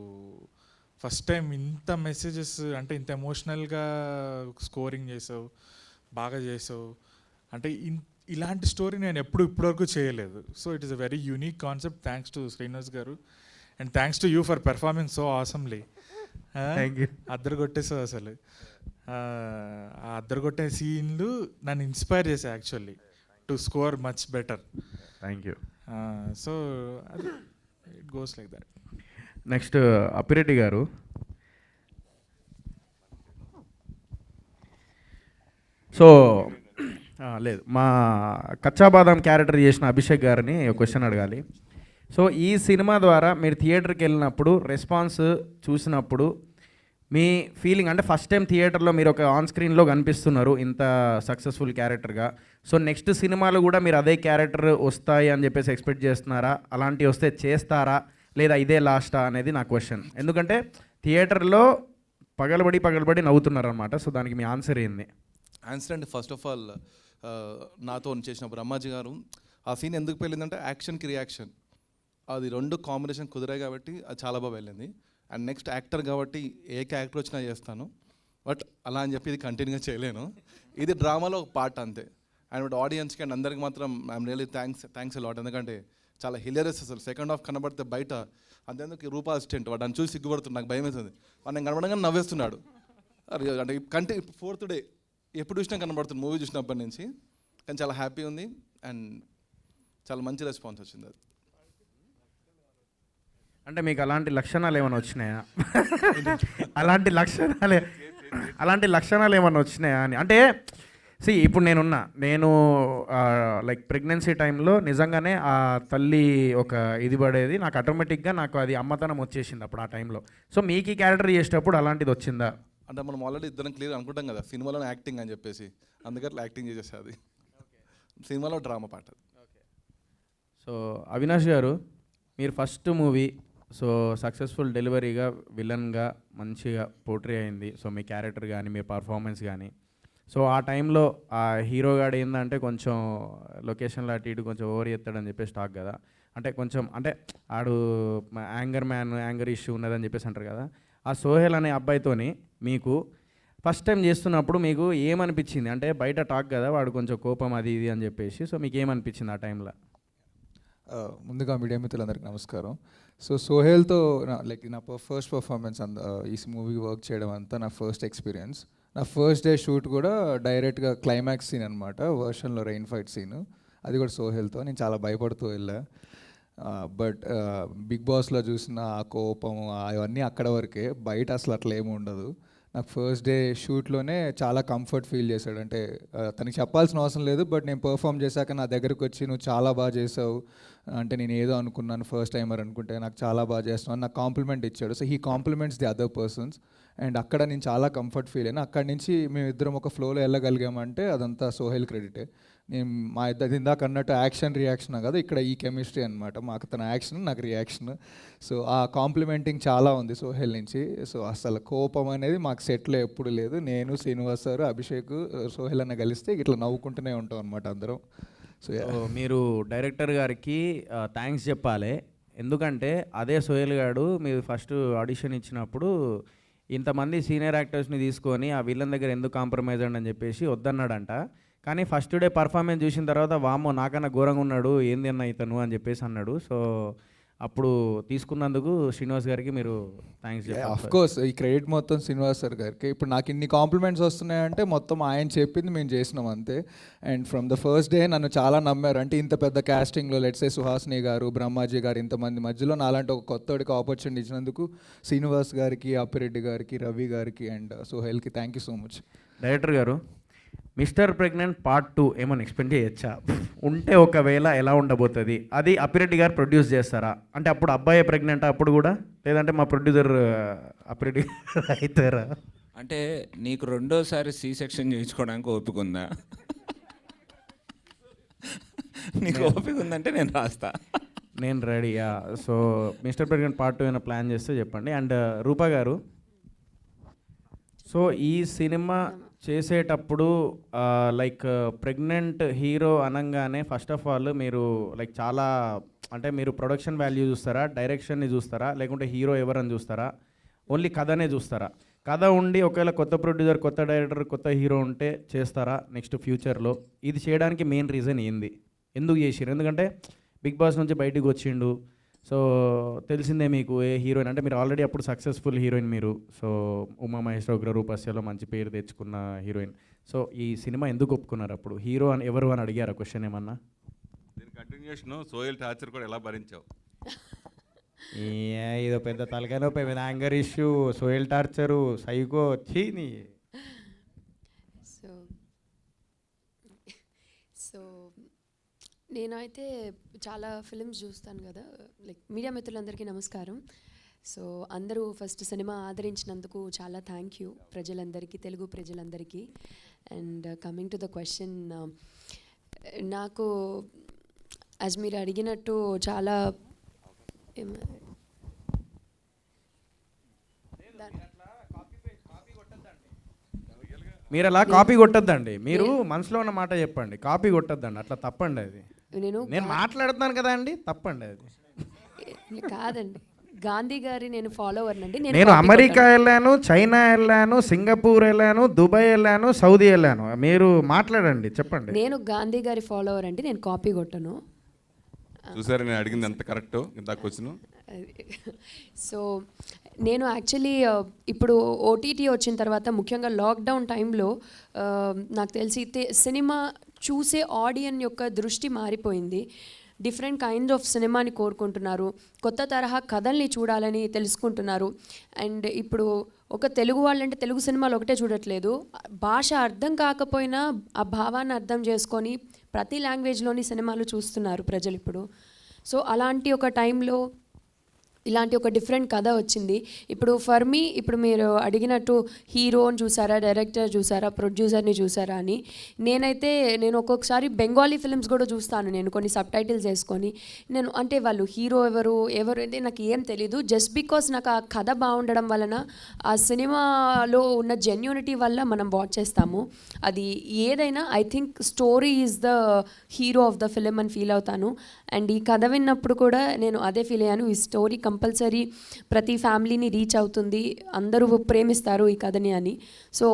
ఫస్ట్ టైం ఇంత మెసేజెస్, అంటే ఇంత ఎమోషనల్గా స్కోరింగ్ చేసావు, బాగా చేసావు అంటే ఇలాంటి స్టోరీ నేను ఇప్పటివరకు చేయలేదు. So it is a very unique concept. Thanks to Srinivas garu and thanks to you for performing so awesomely. అద్దరు కొట్టేసావు అసలు. ఆ అద్దరు కొట్టే సీన్లు నన్ను ఇన్స్పైర్ చేశాయి actually to score much better. Thank you. So it goes like that. Next Appireddy garu. So లేదు, మా కచ్చాబాదం క్యారెక్టర్ చేసిన అభిషేక్ గారిని ఒక క్వశ్చన్ అడగాలి. సో ఈ సినిమా ద్వారా మీరు థియేటర్కి వెళ్ళినప్పుడు రెస్పాన్స్ చూసినప్పుడు మీ ఫీలింగ్, అంటే ఫస్ట్ టైం థియేటర్లో మీరు ఒక ఆన్ స్క్రీన్లో కనిపిస్తున్నారు ఇంత సక్సెస్ఫుల్ క్యారెక్టర్గా. సో నెక్స్ట్ సినిమాలు కూడా మీరు అదే క్యారెక్టర్ వస్తాయి అని చెప్పేసి ఎక్స్పెక్ట్ చేస్తున్నారా? అలాంటివి వస్తే చేస్తారా, లేదా ఇదే లాస్టా అనేది నా క్వశ్చన్. ఎందుకంటే థియేటర్లో పగలబడి నవ్వుతున్నారు అనమాట. సో దానికి మీ ఆన్సర్ ఏంది? ఆన్సర్ అండి, ఫస్ట్ ఆఫ్ ఆల్ నాతో చేసిన బ్రహ్మాజీ గారు ఆ సీన్ ఎందుకు వెళ్ళిందంటే యాక్షన్కి రియాక్షన్, అది రెండు కాంబినేషన్ కుదిరాయి కాబట్టి అది చాలా బాగా వెళ్ళింది. అండ్ నెక్స్ట్ యాక్టర్ కాబట్టి ఏ క్యారెక్టర్ వచ్చినా చేస్తాను, బట్ అలా అని చెప్పి ఇది కంటిన్యూగా చేయలేను. ఇది డ్రామాలో ఒక పార్ట్ అంతే. అండ్ బట్ ఆడియన్స్కి అండ్ అందరికి మాత్రం ఐఎమ్ రియలీ థ్యాంక్స్ లాట్. ఎందుకంటే చాలా హిలేరియస్ అసలు. సెకండ్ హాఫ్ కనబడితే బయట అంతేందుకు రూపా అసిస్టెంట్ వాడు నన్ను చూసి సిగ్గుపడుతుంది, నాకు భయం వేస్తుంది. వాడు నేను కనబడంగా నవ్వేస్తున్నాడు. అంటే కంటే 4th డే ఎప్పుడు చూసినా కనబడుతుంది మూవీ చూసినప్పటి నుంచి. కానీ చాలా హ్యాపీ ఉంది అండ్ చాలా మంచి రెస్పాన్స్ వచ్చింది అది. అంటే మీకు అలాంటి లక్షణాలు ఏమైనా వచ్చినాయా? అలాంటి లక్షణాలు ఏమైనా వచ్చినాయా అని. అంటే ఇప్పుడు నేను లైక్ ప్రెగ్నెన్సీ టైంలో నిజంగానే ఆ తల్లి ఒక ఇది పడేది నాకు ఆటోమేటిక్గా, నాకు అది అమ్మతనం వచ్చేసింది అప్పుడు ఆ టైంలో. సో మీకు ఈ క్యారెక్టర్ చేసేటప్పుడు అలాంటిది వచ్చిందా? అంటే మనం ఆల్రెడీ ఇద్దరం క్లియర్ అనుకుంటాం కదా సినిమాలో యాక్టింగ్ అని చెప్పేసి, అందుకే అట్లా యాక్టింగ్ చేసేసి అది సినిమాలో డ్రామా పాట. సో అవినాష్ గారు, మీరు ఫస్ట్ మూవీ సో సక్సెస్ఫుల్ డెలివరీగా విలన్గా మంచిగా పోర్ట్రే అయింది. సో మీ క్యారెక్టర్ కానీ మీ పర్ఫార్మెన్స్ కానీ. సో ఆ టైంలో ఆ హీరో గాడు ఏంటంటే కొంచెం లొకేషన్లో అటు ఇటు కొంచెం ఓవర్ చేస్తాడని చెప్పేసి టాక్ కదా. అంటే కొంచెం అంటే ఆడు యాంగర్ ఇష్యూ ఉన్నదని చెప్పేసి అంటారు కదా. ఆ సోహెల్ అనే అబ్బాయితోని మీకు ఫస్ట్ టైం చేస్తున్నప్పుడు మీకు ఏమనిపించింది? అంటే బయట టాక్ కదా వాడు కొంచెం కోపం అది ఇది అని చెప్పేసి. సో మీకు ఏమనిపించింది ఆ టైంలో? ముందుగా మీడియా మిత్రులందరికీ నమస్కారం. సో సోహెల్తో నా ఫస్ట్ పర్ఫార్మెన్స్ ఈ మూవీ వర్క్ చేయడం అంతా నా ఫస్ట్ ఎక్స్పీరియన్స్. నా ఫస్ట్ డే షూట్ కూడా డైరెక్ట్గా క్లైమాక్స్ సీన్ అనమాట, వర్షన్లో రెయిన్ ఫైట్ సీన్, అది కూడా సోహెల్తో. నేను చాలా భయపడుతూ వెళ్ళా. బట్ బిగ్ బాస్లో చూసిన ఆ కోపం అవన్నీ అక్కడ వరకే, బయట అసలు అట్లా ఏమి ఉండదు. నాకు ఫస్ట్ డే షూట్లోనే చాలా కంఫర్ట్ ఫీల్ చేశాడు. అంటే తనకి చెప్పాల్సిన అవసరం లేదు, బట్ నేను పర్ఫామ్ చేశాక నా దగ్గరకు వచ్చి నువ్వు చాలా బాగా చేసావు అంటే, నేను ఏదో అనుకున్నాను ఫస్ట్ టైమర్ అనుకుంటే నాకు చాలా బాగా చేస్తున్నాను నాకు కాంప్లిమెంట్ ఇచ్చాడు. So he compliments the other persons and అక్కడ నేను చాలా కంఫర్ట్ ఫీల్ అయినా. అక్కడి నుంచి మేము ఇద్దరం ఒక ఫ్లోలో వెళ్ళగలిగామంటే అదంతా సోహెల్ క్రెడిటే. నేను మా ఇద్దరు ఇందాక అన్నట్టు యాక్షన్ రియాక్షన్ కదా, ఇక్కడ ఈ కెమిస్ట్రీ అనమాట, మాకు తన యాక్షన్ నాకు రియాక్షన్. సో ఆ కాంప్లిమెంటింగ్ చాలా ఉంది సోహెల్ నుంచి. సో అసలు కోపం అనేది మాకు సెట్లో ఎప్పుడు లేదు. నేను, శ్రీనివాస్ సార్, అభిషేక్, సోహెల్ అన్న కలిస్తే ఇట్లా నవ్వుకుంటూనే ఉంటాం అనమాట అందరం. సో మీరు డైరెక్టర్ గారికి థ్యాంక్స్ చెప్పాలి. ఎందుకంటే అదే సోహెల్ గారు మీరు ఫస్ట్ ఆడిషన్ ఇచ్చినప్పుడు ఇంతమంది సీనియర్ యాక్టర్స్ని తీసుకొని ఆ విలన్ దగ్గర ఎందుకు కాంప్రమైజ్ అని చెప్పేసి వద్దన్నాడంట. కానీ ఫస్ట్ డే పర్ఫార్మెన్స్ చూసిన తర్వాత వామ్మో నాకన్నా ఘోరంగా ఉన్నాడు ఏంది అన్న ఇతను అని చెప్పేసి అన్నాడు. సో అప్పుడు తీసుకున్నందుకు శ్రీనివాస్ గారికి మీరు థ్యాంక్స్ చెప్పాలి. ఆఫ్ కోర్స్ ఈ క్రెడిట్ మొత్తం శ్రీనివాస్ సార్ గారికి. ఇప్పుడు నాకు ఇన్ని కాంప్లిమెంట్స్ వస్తున్నాయంటే మొత్తం ఆయన చెప్పింది మేము చేసినాం అంతే. And from the first day నన్ను చాలా నమ్మారు. అంటే ఇంత పెద్ద కాస్టింగ్లో లెట్సే సుహాసిని గారు, బ్రహ్మాజీ గారు, ఇంతమంది మధ్యలో నాలాంటి ఒక కొత్తోడికి ఆపర్చునిటీ ఇచ్చినందుకు శ్రీనివాస్ గారికి, అప్పిరెడ్డి గారికి, రవి గారికి అండ్ సోహెల్కి thank you so much. Director garu, mister pregnant part 2 ఏమైనా ఎక్స్పెక్ట్ చేయొచ్చా? ఉంటే ఒకవేళ ఎలా ఉండబోతుంది? అది అప్పిరెడ్డి గారు ప్రొడ్యూస్ చేస్తారా? అంటే అప్పుడు అబ్బాయి ప్రెగ్నెంట్ అప్పుడు కూడా, లేదంటే మా ప్రొడ్యూసర్ అప్పిరెడ్డి అవుతారా? అంటే నీకు రెండోసారి సి సెక్షన్ చేయించుకోవడానికి ఓపిక ఉందా? నీకు ఓపిక ఉందంటే నేను రాస్తా, నేను రెడీయా. సో మిస్టర్ ప్రెగ్నెంట్ పార్ట్ 2 ఏమైనా ప్లాన్ చేస్తే చెప్పండి. అండ్ రూపా గారు, సో ఈ సినిమా చేసేటప్పుడు లైక్ ప్రెగ్నెంట్ హీరో అనగానే ఫస్ట్ ఆఫ్ ఆల్ మీరు లైక్ చాలా అంటే మీరు ప్రొడక్షన్ వాల్యూ చూస్తారా, డైరెక్షన్ని చూస్తారా, లేకుంటే హీరో ఎవరని చూస్తారా, ఓన్లీ కథనే చూస్తారా? కథ ఉండి ఒకవేళ కొత్త ప్రొడ్యూసర్, కొత్త డైరెక్టర్, కొత్త హీరో ఉంటే చేస్తారా నెక్స్ట్ ఫ్యూచర్లో? ఇది చేయడానికి మెయిన్ రీజన్ ఏంది, ఎందుకు చేసిరు? ఎందుకంటే బిగ్ బాస్ నుంచి బయటకు వచ్చిండు. సో తెలిసిందే మీకు ఏ హీరోయిన్ అంటే, మీరు ఆల్రెడీ అప్పుడు సక్సెస్ఫుల్ హీరోయిన్ మీరు. సో ఉమా మహేశ్వర ఉగ్రరూపస్యలో మంచి పేరు తెచ్చుకున్న హీరోయిన్. సో ఈ సినిమా ఎందుకు ఒప్పుకున్నారు? అప్పుడు హీరో అని ఎవరు అని అడిగారా క్వశ్చన్ ఏమన్నా? దీని కంటిన్యూషన్ సోహెల్ టార్చర్ కూడా ఎలా భరించావు? ఇదో పెద్ద తలకాయ నొప్పి, anger issue, Sohel torture, psycho వచ్చి నీ. సో నేనైతే చాలా ఫిల్మ్స్ చూస్తాను కదా, లైక్ మీడియా మిత్రులందరికీ నమస్కారం. సో అందరూ ఫస్ట్ సినిమా ఆదరించినందుకు చాలా థ్యాంక్ యూ ప్రజలందరికీ, తెలుగు ప్రజలందరికీ. And coming to the question, నాకు యాజ్ మీరు అడిగినట్టు చాలా మీరు అలా కాపీ కొట్టద్దండి. మీరు మనసులో ఉన్న మాట చెప్పండి, కాపీ కొట్టద్దండి, అట్లా తప్పండి. అది నేను మాట్లాడుతున్నాను కదా అండి, తప్పండి అది. కాదండి, గాంధీ గారి నేను ఫాలోవర్ అండి. నేను అమెరికా వెళ్ళాను, చైనా వెళ్ళాను, సింగపూర్ వెళ్ళాను, దుబాయ్ వెళ్ళాను, సౌదీ వెళ్ళాను. మీరు మాట్లాడండి, చెప్పండి. నేను గాంధీ గారి ఫాలోవర్ అండి, నేను కాపీ కొట్టను. చూసారా నేను అడిగింది ఎంత కరెక్ట్ ఇంత క్వశ్చన్. సో నేను యాక్చువల్లీ ఇప్పుడు ఓటీటీ వచ్చిన తర్వాత ముఖ్యంగా లాక్డౌన్ టైంలో నాకు తెలిసి సినిమా చూసే ఆడియన్ యొక్క దృష్టి మారిపోయింది. డిఫరెంట్ కైండ్ ఆఫ్ సినిమాని కోరుకుంటున్నారు, కొత్త తరహా కథల్ని చూడాలని తెలుసుకుంటున్నారు. అండ్ ఇప్పుడు ఒక తెలుగు వాళ్ళంటే తెలుగు సినిమాలు ఒకటే చూడట్లేదు, భాష అర్థం కాకపోయినా ఆ భావాన్ని అర్థం చేసుకొని ప్రతి లాంగ్వేజ్లోని సినిమాలు చూస్తున్నారు ప్రజలు ఇప్పుడు. సో అలాంటి ఒక టైంలో ఇలాంటి ఒక డిఫరెంట్ కథ వచ్చింది. ఇప్పుడు ఫర్ మీ, ఇప్పుడు మీరు అడిగినట్టు హీరోని చూసారా, డైరెక్టర్ చూసారా, ప్రొడ్యూసర్ని చూసారా అని, నేను ఒక్కొక్కసారి బెంగాలీ ఫిల్మ్స్ కూడా చూస్తాను. నేను కొన్ని సబ్ టైటిల్స్ వేసుకొని, నేను అంటే వాళ్ళు హీరో ఎవరు అంటే నాకు ఏం తెలీదు. జస్ట్ బికాస్ నాకు ఆ కథ బాగుండడం వలన, ఆ సినిమాలో ఉన్న జెన్యూనిటీ వల్ల మనం వాచ్ చేస్తాము. అది ఏదైనా I think story is the hero of the film అని ఫీల్ అవుతాను. అండ్ ఈ కథ విన్నప్పుడు కూడా నేను అదే ఫీల్ అయ్యాను. ఈ స్టోరీ కంపల్సరీ ప్రతి ఫ్యామిలీని రీచ్ అవుతుంది, అందరూ ప్రేమిస్తారు ఈ కథని అని. సో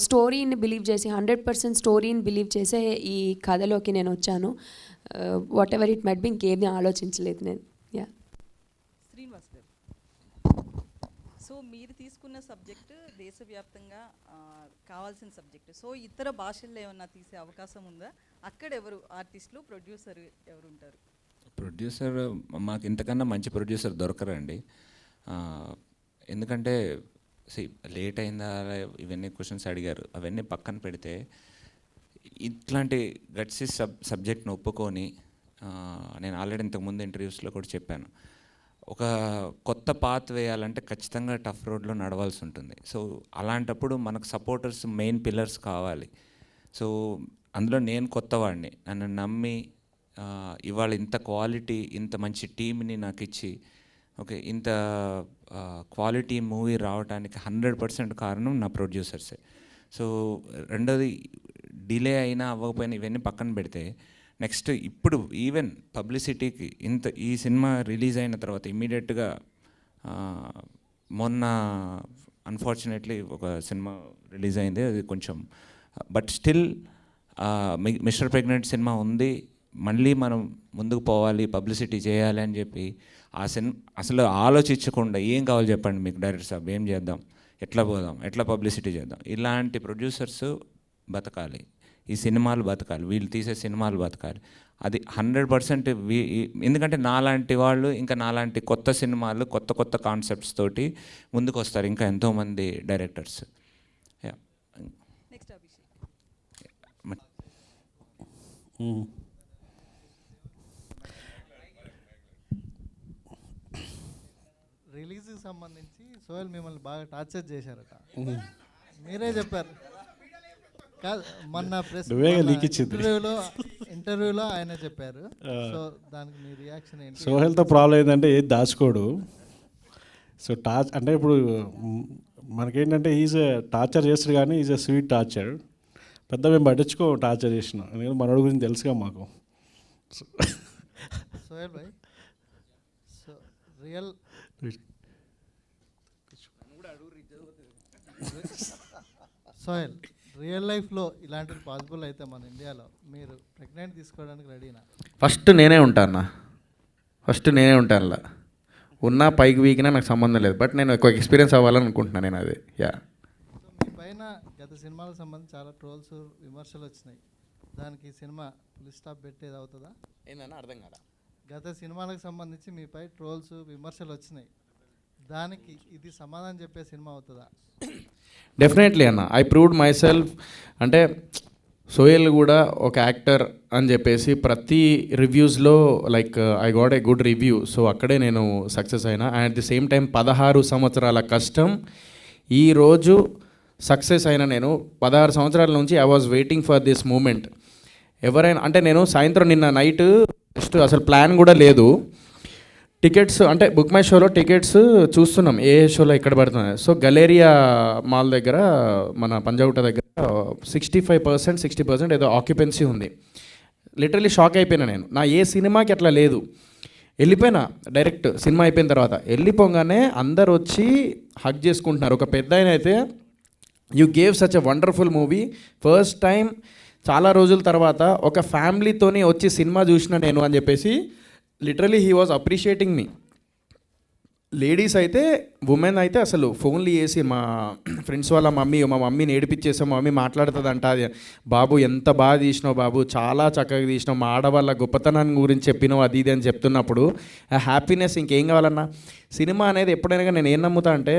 స్టోరీని బిలీవ్ చేసి 100% స్టోరీని బిలీవ్ చేసే ఈ కథలోకి నేను వచ్చాను. What ever it might be, ఇంకేమీ ఆలోచించలేదు నేను. యా. శ్రీనివాస్ గారు, సో మీరు తీసుకున్న సబ్జెక్టు దేశవ్యాప్తంగా కావాల్సిన సబ్జెక్టు. సో ఇతర భాషల్లో ఏమన్నా తీసే అవకాశం ఉందా? అక్కడ ఎవరు ఆర్టిస్టులు, ప్రొడ్యూసర్ ఎవరు ఉంటారు? ప్రొడ్యూసర్ మాకు ఇంతకన్నా మంచి ప్రొడ్యూసర్ దొరకరండి. ఎందుకంటే లేట్ అయిందా ఇవన్నీ క్వశ్చన్స్ అడిగారు, అవన్నీ పక్కన పెడితే ఇట్లాంటి గట్సి సబ్జెక్ట్ని ఒప్పుకొని, నేను ఆల్రెడీ ఇంతకుముందు ఇంటర్వ్యూస్లో కూడా చెప్పాను, ఒక కొత్త పాత్ వేయాలంటే ఖచ్చితంగా టఫ్ రోడ్లో నడవాల్సి ఉంటుంది. సో అలాంటప్పుడు మనకు సపోర్టర్స్, మెయిన్ పిల్లర్స్ కావాలి. సో అందులో నేను కొత్తవాడిని, నన్ను నమ్మి ఇవాళ ఇంత క్వాలిటీ, ఇంత మంచి టీంని నాకు ఇచ్చి, ఓకే, ఇంత క్వాలిటీ మూవీ రావడానికి 100% కారణం నా ప్రొడ్యూసర్సే. సో రెండోది, డిలే అయినా అవ్వకపోయినా ఇవన్నీ పక్కన పెడితే, నెక్స్ట్ ఇప్పుడు ఈవెన్ పబ్లిసిటీకి ఈ సినిమా రిలీజ్ అయిన తర్వాత ఇమ్మీడియట్గా మొన్న అన్ఫార్చునేట్లీ ఒక సినిమా రిలీజ్ అయింది, అది కొంచెం, but still mister pregnant cinema ఉంది, మళ్ళీ మనం ముందుకు పోవాలి, పబ్లిసిటీ చేయాలి అని చెప్పి ఆ అసలు ఆలోచించకుండా ఏం కావాలి చెప్పండి మీకు డైరెక్టర్ సాబ్, ఏం చేద్దాం, ఎట్లా పోదాం, ఎట్లా పబ్లిసిటీ చేద్దాం, ఇలాంటి ప్రొడ్యూసర్స్ బతకాలి, ఈ సినిమాలు బతకాలి, వీళ్ళు తీసే సినిమాలు బతకాలి. అది 100% ఎందుకంటే నాలాంటి వాళ్ళు, ఇంకా నాలాంటి కొత్త సినిమాలు, కొత్త కొత్త కాన్సెప్ట్స్ తోటి ముందుకు వస్తారు ఇంకా ఎంతోమంది డైరెక్టర్స్. నెక్స్ట్ అభిషేక్. రిలీజ్కి సంబంధించి సోహెల్ మిమ్మల్ని బాగా టార్చర్ చేశారట, మీరే చెప్పారు కాదు మొన్న ప్రెస్ ఇంటర్వ్యూలో ఆయన చెప్పారు. సో దానికి మీ రియాక్షన్ ఏంటి? సోహెల్తో ప్రాబ్లం ఏంటంటే ఏది దాచుకోడు. సో అంటే ఇప్పుడు మనకేంటంటే ఈజ్ టార్చర్ చేస్తాడు, కానీ ఈజ్ ఎ స్వీట్ టార్చర్. పెద్ద మేము పట్టించుకో టార్చర్ చేసిన, ఎందుకంటే మనోడి గురించి తెలుసుగా మాకు. సోహెల్ భాయ్, సో సోహెల్, రియల్ లైఫ్లో ఇలాంటివి పాసిబుల్ అయితే మన ఇండియాలో మీరు ప్రెగ్నెంట్ తీసుకోవడానికి రెడీనా? ఫస్ట్ నేనే ఉంటాను అలా ఉన్నా, పైకి వీకినా నాకు సంబంధం లేదు, బట్ నేను ఎక్కువ ఎక్స్పీరియన్స్ అవ్వాలని అనుకుంటున్నాను నేను. అది యా. మీ పైన గత సినిమాలకు సంబంధించి చాలా ట్రోల్స్, విమర్శలు వచ్చినాయి, దానికి సినిమా ఫుల్ స్టాప్ పెట్టేది అవుతుందా? ఏందన్నా అర్థం కాదా? గత సినిమాలకు సంబంధించి మీపై ట్రోల్స్, విమర్శలు వచ్చినాయి, దానికి ఇది సమాధానం చెప్పే సినిమా అవుతుందా? డెఫినెట్లీ అన్న, ఐ ప్రూవ్డ్ మై సెల్ఫ్. అంటే సోహెల్ కూడా ఒక యాక్టర్ అని చెప్పేసి ప్రతి రివ్యూస్లో like I got a good review. So అక్కడే నేను సక్సెస్ అయినా. And at the same time 16 సంవత్సరాల కష్టం, ఈరోజు సక్సెస్ అయినా. నేను 16 సంవత్సరాల నుంచి I was waiting for this moment. ఎవరైనా అంటే నేను సాయంత్రం నిన్న నైట్ జస్ట్ అసలు ప్లాన్ కూడా లేదు, టికెట్స్ అంటే బుక్ మై షోలో టికెట్స్ చూస్తున్నాం ఏ షోలో ఎక్కడ పడుతున్నాయి. సో గలేరియా మాల్ దగ్గర, మన పంజాగుట్ట దగ్గర 65%, 60% ఏదో ఆక్యుపెన్సీ ఉంది. లిటరలీ షాక్ అయిపోయినా నేను. నా ఏ సినిమాకి అట్లా లేదు. వెళ్ళిపోయినా డైరెక్ట్ సినిమా అయిపోయిన తర్వాత. వెళ్ళిపోగానే అందరు వచ్చి హగ్ చేసుకుంటున్నారు. ఒక పెద్ద ఆయన అయితే, you gave such a wonderful movie, first time చాలా రోజుల తర్వాత ఒక ఫ్యామిలీతోని వచ్చి సినిమా చూసిన నేను అని చెప్పేసి literally he was appreciating me. Ladies అయితే ఉమెన్ అయితే అసలు ఫోన్లు చేసి మా ఫ్రెండ్స్ వాళ్ళ మా మమ్మీని ఏడిపించేసాం, మా మమ్మీ మాట్లాడుతుందంట, అది బాబు ఎంత బాగా తీసినావు బాబు, చాలా చక్కగా తీసినావు, మా ఆడవాళ్ళ గొప్పతనాన్ని గురించి చెప్పినావు, అది ఇది అని చెప్తున్నప్పుడు ఆ హ్యాపీనెస్ ఇంకేం కావాలన్నా. సినిమా అనేది ఎప్పుడైనా నేను ఏం నమ్ముతా అంటే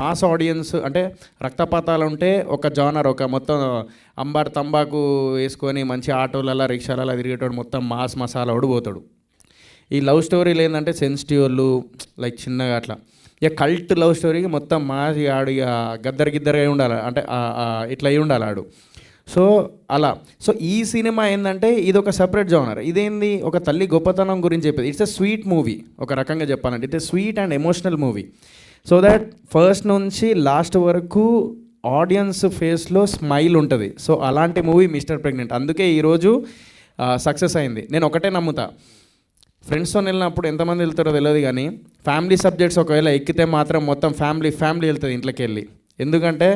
మాస్ ఆడియన్స్ అంటే రక్తపాతాలు ఉంటే ఒక జానర్, ఒక మొత్తం అంబార్ తంబాకు వేసుకొని మంచి ఆటోలలో రిక్షాలలో తిరిగేటోడు మొత్తం మాస్ మసాలా పోతాడు. ఈ లవ్ స్టోరీలు ఏంటంటే సెన్సిటివ్ వాళ్ళు లైక్ చిన్నగా అట్లా, ఇక కల్ట్ లవ్ స్టోరీకి మొత్తం మాసి ఆడు ఇక గిద్దరుగా ఉండాలి, అంటే ఇట్లా అయి ఉండాలి ఆడు. సో అలా. సో ఈ సినిమా ఏంటంటే ఇది ఒక సపరేట్ జానర్. ఇదేంది, ఒక తల్లి గొప్పతనం గురించి చెప్పేది. ఇట్స్ ఎ స్వీట్ మూవీ, ఒక రకంగా చెప్పాలంటే it's a sweet and emotional movie. So that first నుంచి లాస్ట్ వరకు ఆడియన్స్ ఫేస్లో స్మైల్ ఉంటుంది. సో అలాంటి మూవీ మిస్టర్ ప్రెగ్నెంట్. అందుకే ఈరోజు సక్సెస్ అయింది. నేను ఒకటే నమ్ముతా, ఫ్రెండ్స్తో వెళ్ళినప్పుడు ఎంతమంది వెళ్తారో తెలియదు, కానీ ఫ్యామిలీ సబ్జెక్ట్స్ ఒకవేళ ఎక్కితే మాత్రం మొత్తం ఫ్యామిలీ వెళ్తుంది ఇంట్లోకి వెళ్ళి. ఎందుకంటే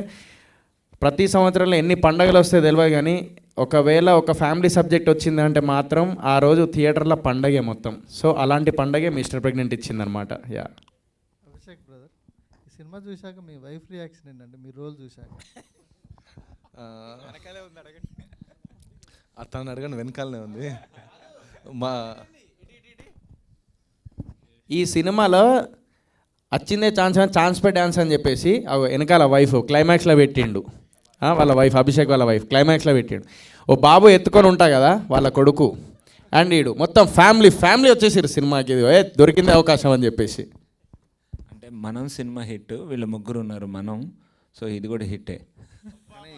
ప్రతి సంవత్సరంలో ఎన్ని పండగలు వస్తాయో తెలియదు, కానీ ఒకవేళ ఒక ఫ్యామిలీ సబ్జెక్ట్ వచ్చిందంటే మాత్రం ఆ రోజు థియేటర్లో పండగే మొత్తం. సో అలాంటి పండగే మిస్టర్ ప్రెగ్నెంట్ ఇచ్చిందనమాట. యా. అభిషేక్ బ్రదర్, ఈ సినిమా చూశాక మీ వైఫ్ రియాక్షన్ ఏంటంటే మీ రోల్ చూశాక? అతను అడగండి, వెనకాలనే ఉంది. మా ఈ సినిమాలో వచ్చిందే ఛాన్స్ పే డ్యాన్స్ అని చెప్పేసి వెనకాల వైఫ్ క్లైమాక్స్లో పెట్టిండు. వాళ్ళ వైఫ్, అభిషేక్ వాళ్ళ వైఫ్ క్లైమాక్స్లో పెట్టిండు. ఓ బాబు ఎత్తుకొని ఉంటా కదా వాళ్ళ కొడుకు, అండ్ ఈడు మొత్తం ఫ్యామిలీ వచ్చేసారు సినిమాకి. దొరికిందే అవకాశం అని చెప్పేసి. అంటే మనం సినిమా హిట్, వీళ్ళు ముగ్గురు ఉన్నారు మనం, సో ఇది కూడా హిట్టే. కానీ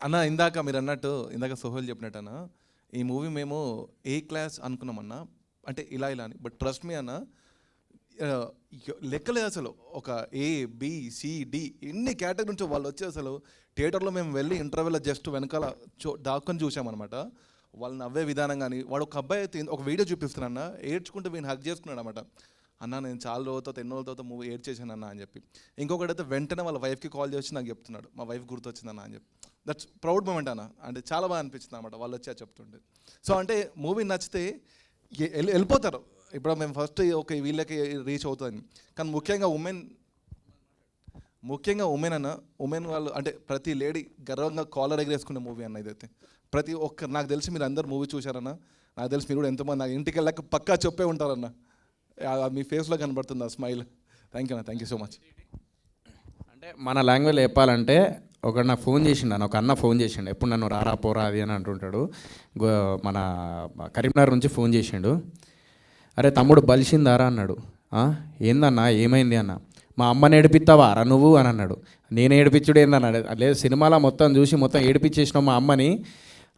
అన్న ఇందాక మీరు అన్నట్టు, ఇందాక సోహెల్ చెప్పినట్టు అన్న, ఈ మూవీ మేము ఏ క్లాస్ అనుకున్నామన్నా, అంటే ఇలా అని. బట్ ట్రస్ట్ మీ అన్న, లెక్కలేదు అసలు. ఒక ఏ బి సి డి ఎన్ని కేటగిరీ నుంచో వాళ్ళు వచ్చి అసలు థియేటర్లో మేము వెళ్ళి ఇంటర్వెల్లో జస్ట్ వెనకాల దాక్కుని చూసామన్నమాట. వాళ్ళు నవ్వే విధానం కానీ, వాడు ఒక అబ్బాయి అయితే ఒక వీడియో చూపిస్తున్నాన్న, ఏడ్చుకుంటూ వీడిని హక్ చేసుకున్నాడు అనమాట. అన్న నేను చాలా రోజులతో ఎన్నో రోజులతో మూవీ ఏడ్ చేశాను అన్న అని చెప్పి. ఇంకొకటైతే వెంటనే వాళ్ళ వైఫ్కి కాల్ చేసి నాకు చెప్తున్నాడు, మా వైఫ్ గుర్తొచ్చిందన్న అని చెప్పి. దట్స్ ప్రౌడ్ మూమెంట్ అన్న. అంటే చాలా బాగా అనిపించింది అనమాట వాళ్ళు వచ్చి చెప్తుంటే. సో అంటే మూవీ నచ్చితే వెళ్ళిపోతారు. ఇప్పుడు మేము ఫస్ట్ ఒక వీళ్ళకి రీచ్ అవుతుంది, కానీ ముఖ్యంగా ఉమెన్ అన్న, ఉమెన్ వాళ్ళు అంటే ప్రతి లేడీ గర్వంగా కాలర్ ఎగరేసుకునే మూవీ అన్న ఇదైతే. ప్రతి ఒక్క, నాకు తెలిసి మీరు అందరు మూవీ చూశారన్న, నాకు తెలిసి మీరు కూడా ఎంతమంది నాకు ఇంటికి వెళ్ళాక పక్కా చెప్పే ఉంటారన్న, మీ ఫేస్లో కనబడుతుంది ఆ స్మైల్. థ్యాంక్ యూ అన్న, థ్యాంక్ యూ సో మచ్. అంటే మన లాంగ్వేజ్లో చెప్పాలంటే ఒకడు నాకు ఫోన్ చేసిండు అన్న, ఒక అన్న ఫోన్ చేసిండు, ఎప్పుడు నన్ను రారా పోరా అది అని అంటుంటాడు. మన కరీంనగర్ నుంచి ఫోన్ చేసిండు. అరే తమ్ముడు బలిసిందారా అన్నాడు. ఏందన్నా ఏమైంది అన్న. మా అమ్మని ఏడిపిస్తావా రా నువ్వు అని అన్నాడు. నేను ఏడిపించుడు ఏందన్నాడు. లేదు సినిమాలో మొత్తం చూసి మొత్తం ఏడిపించేసినావు మా అమ్మని.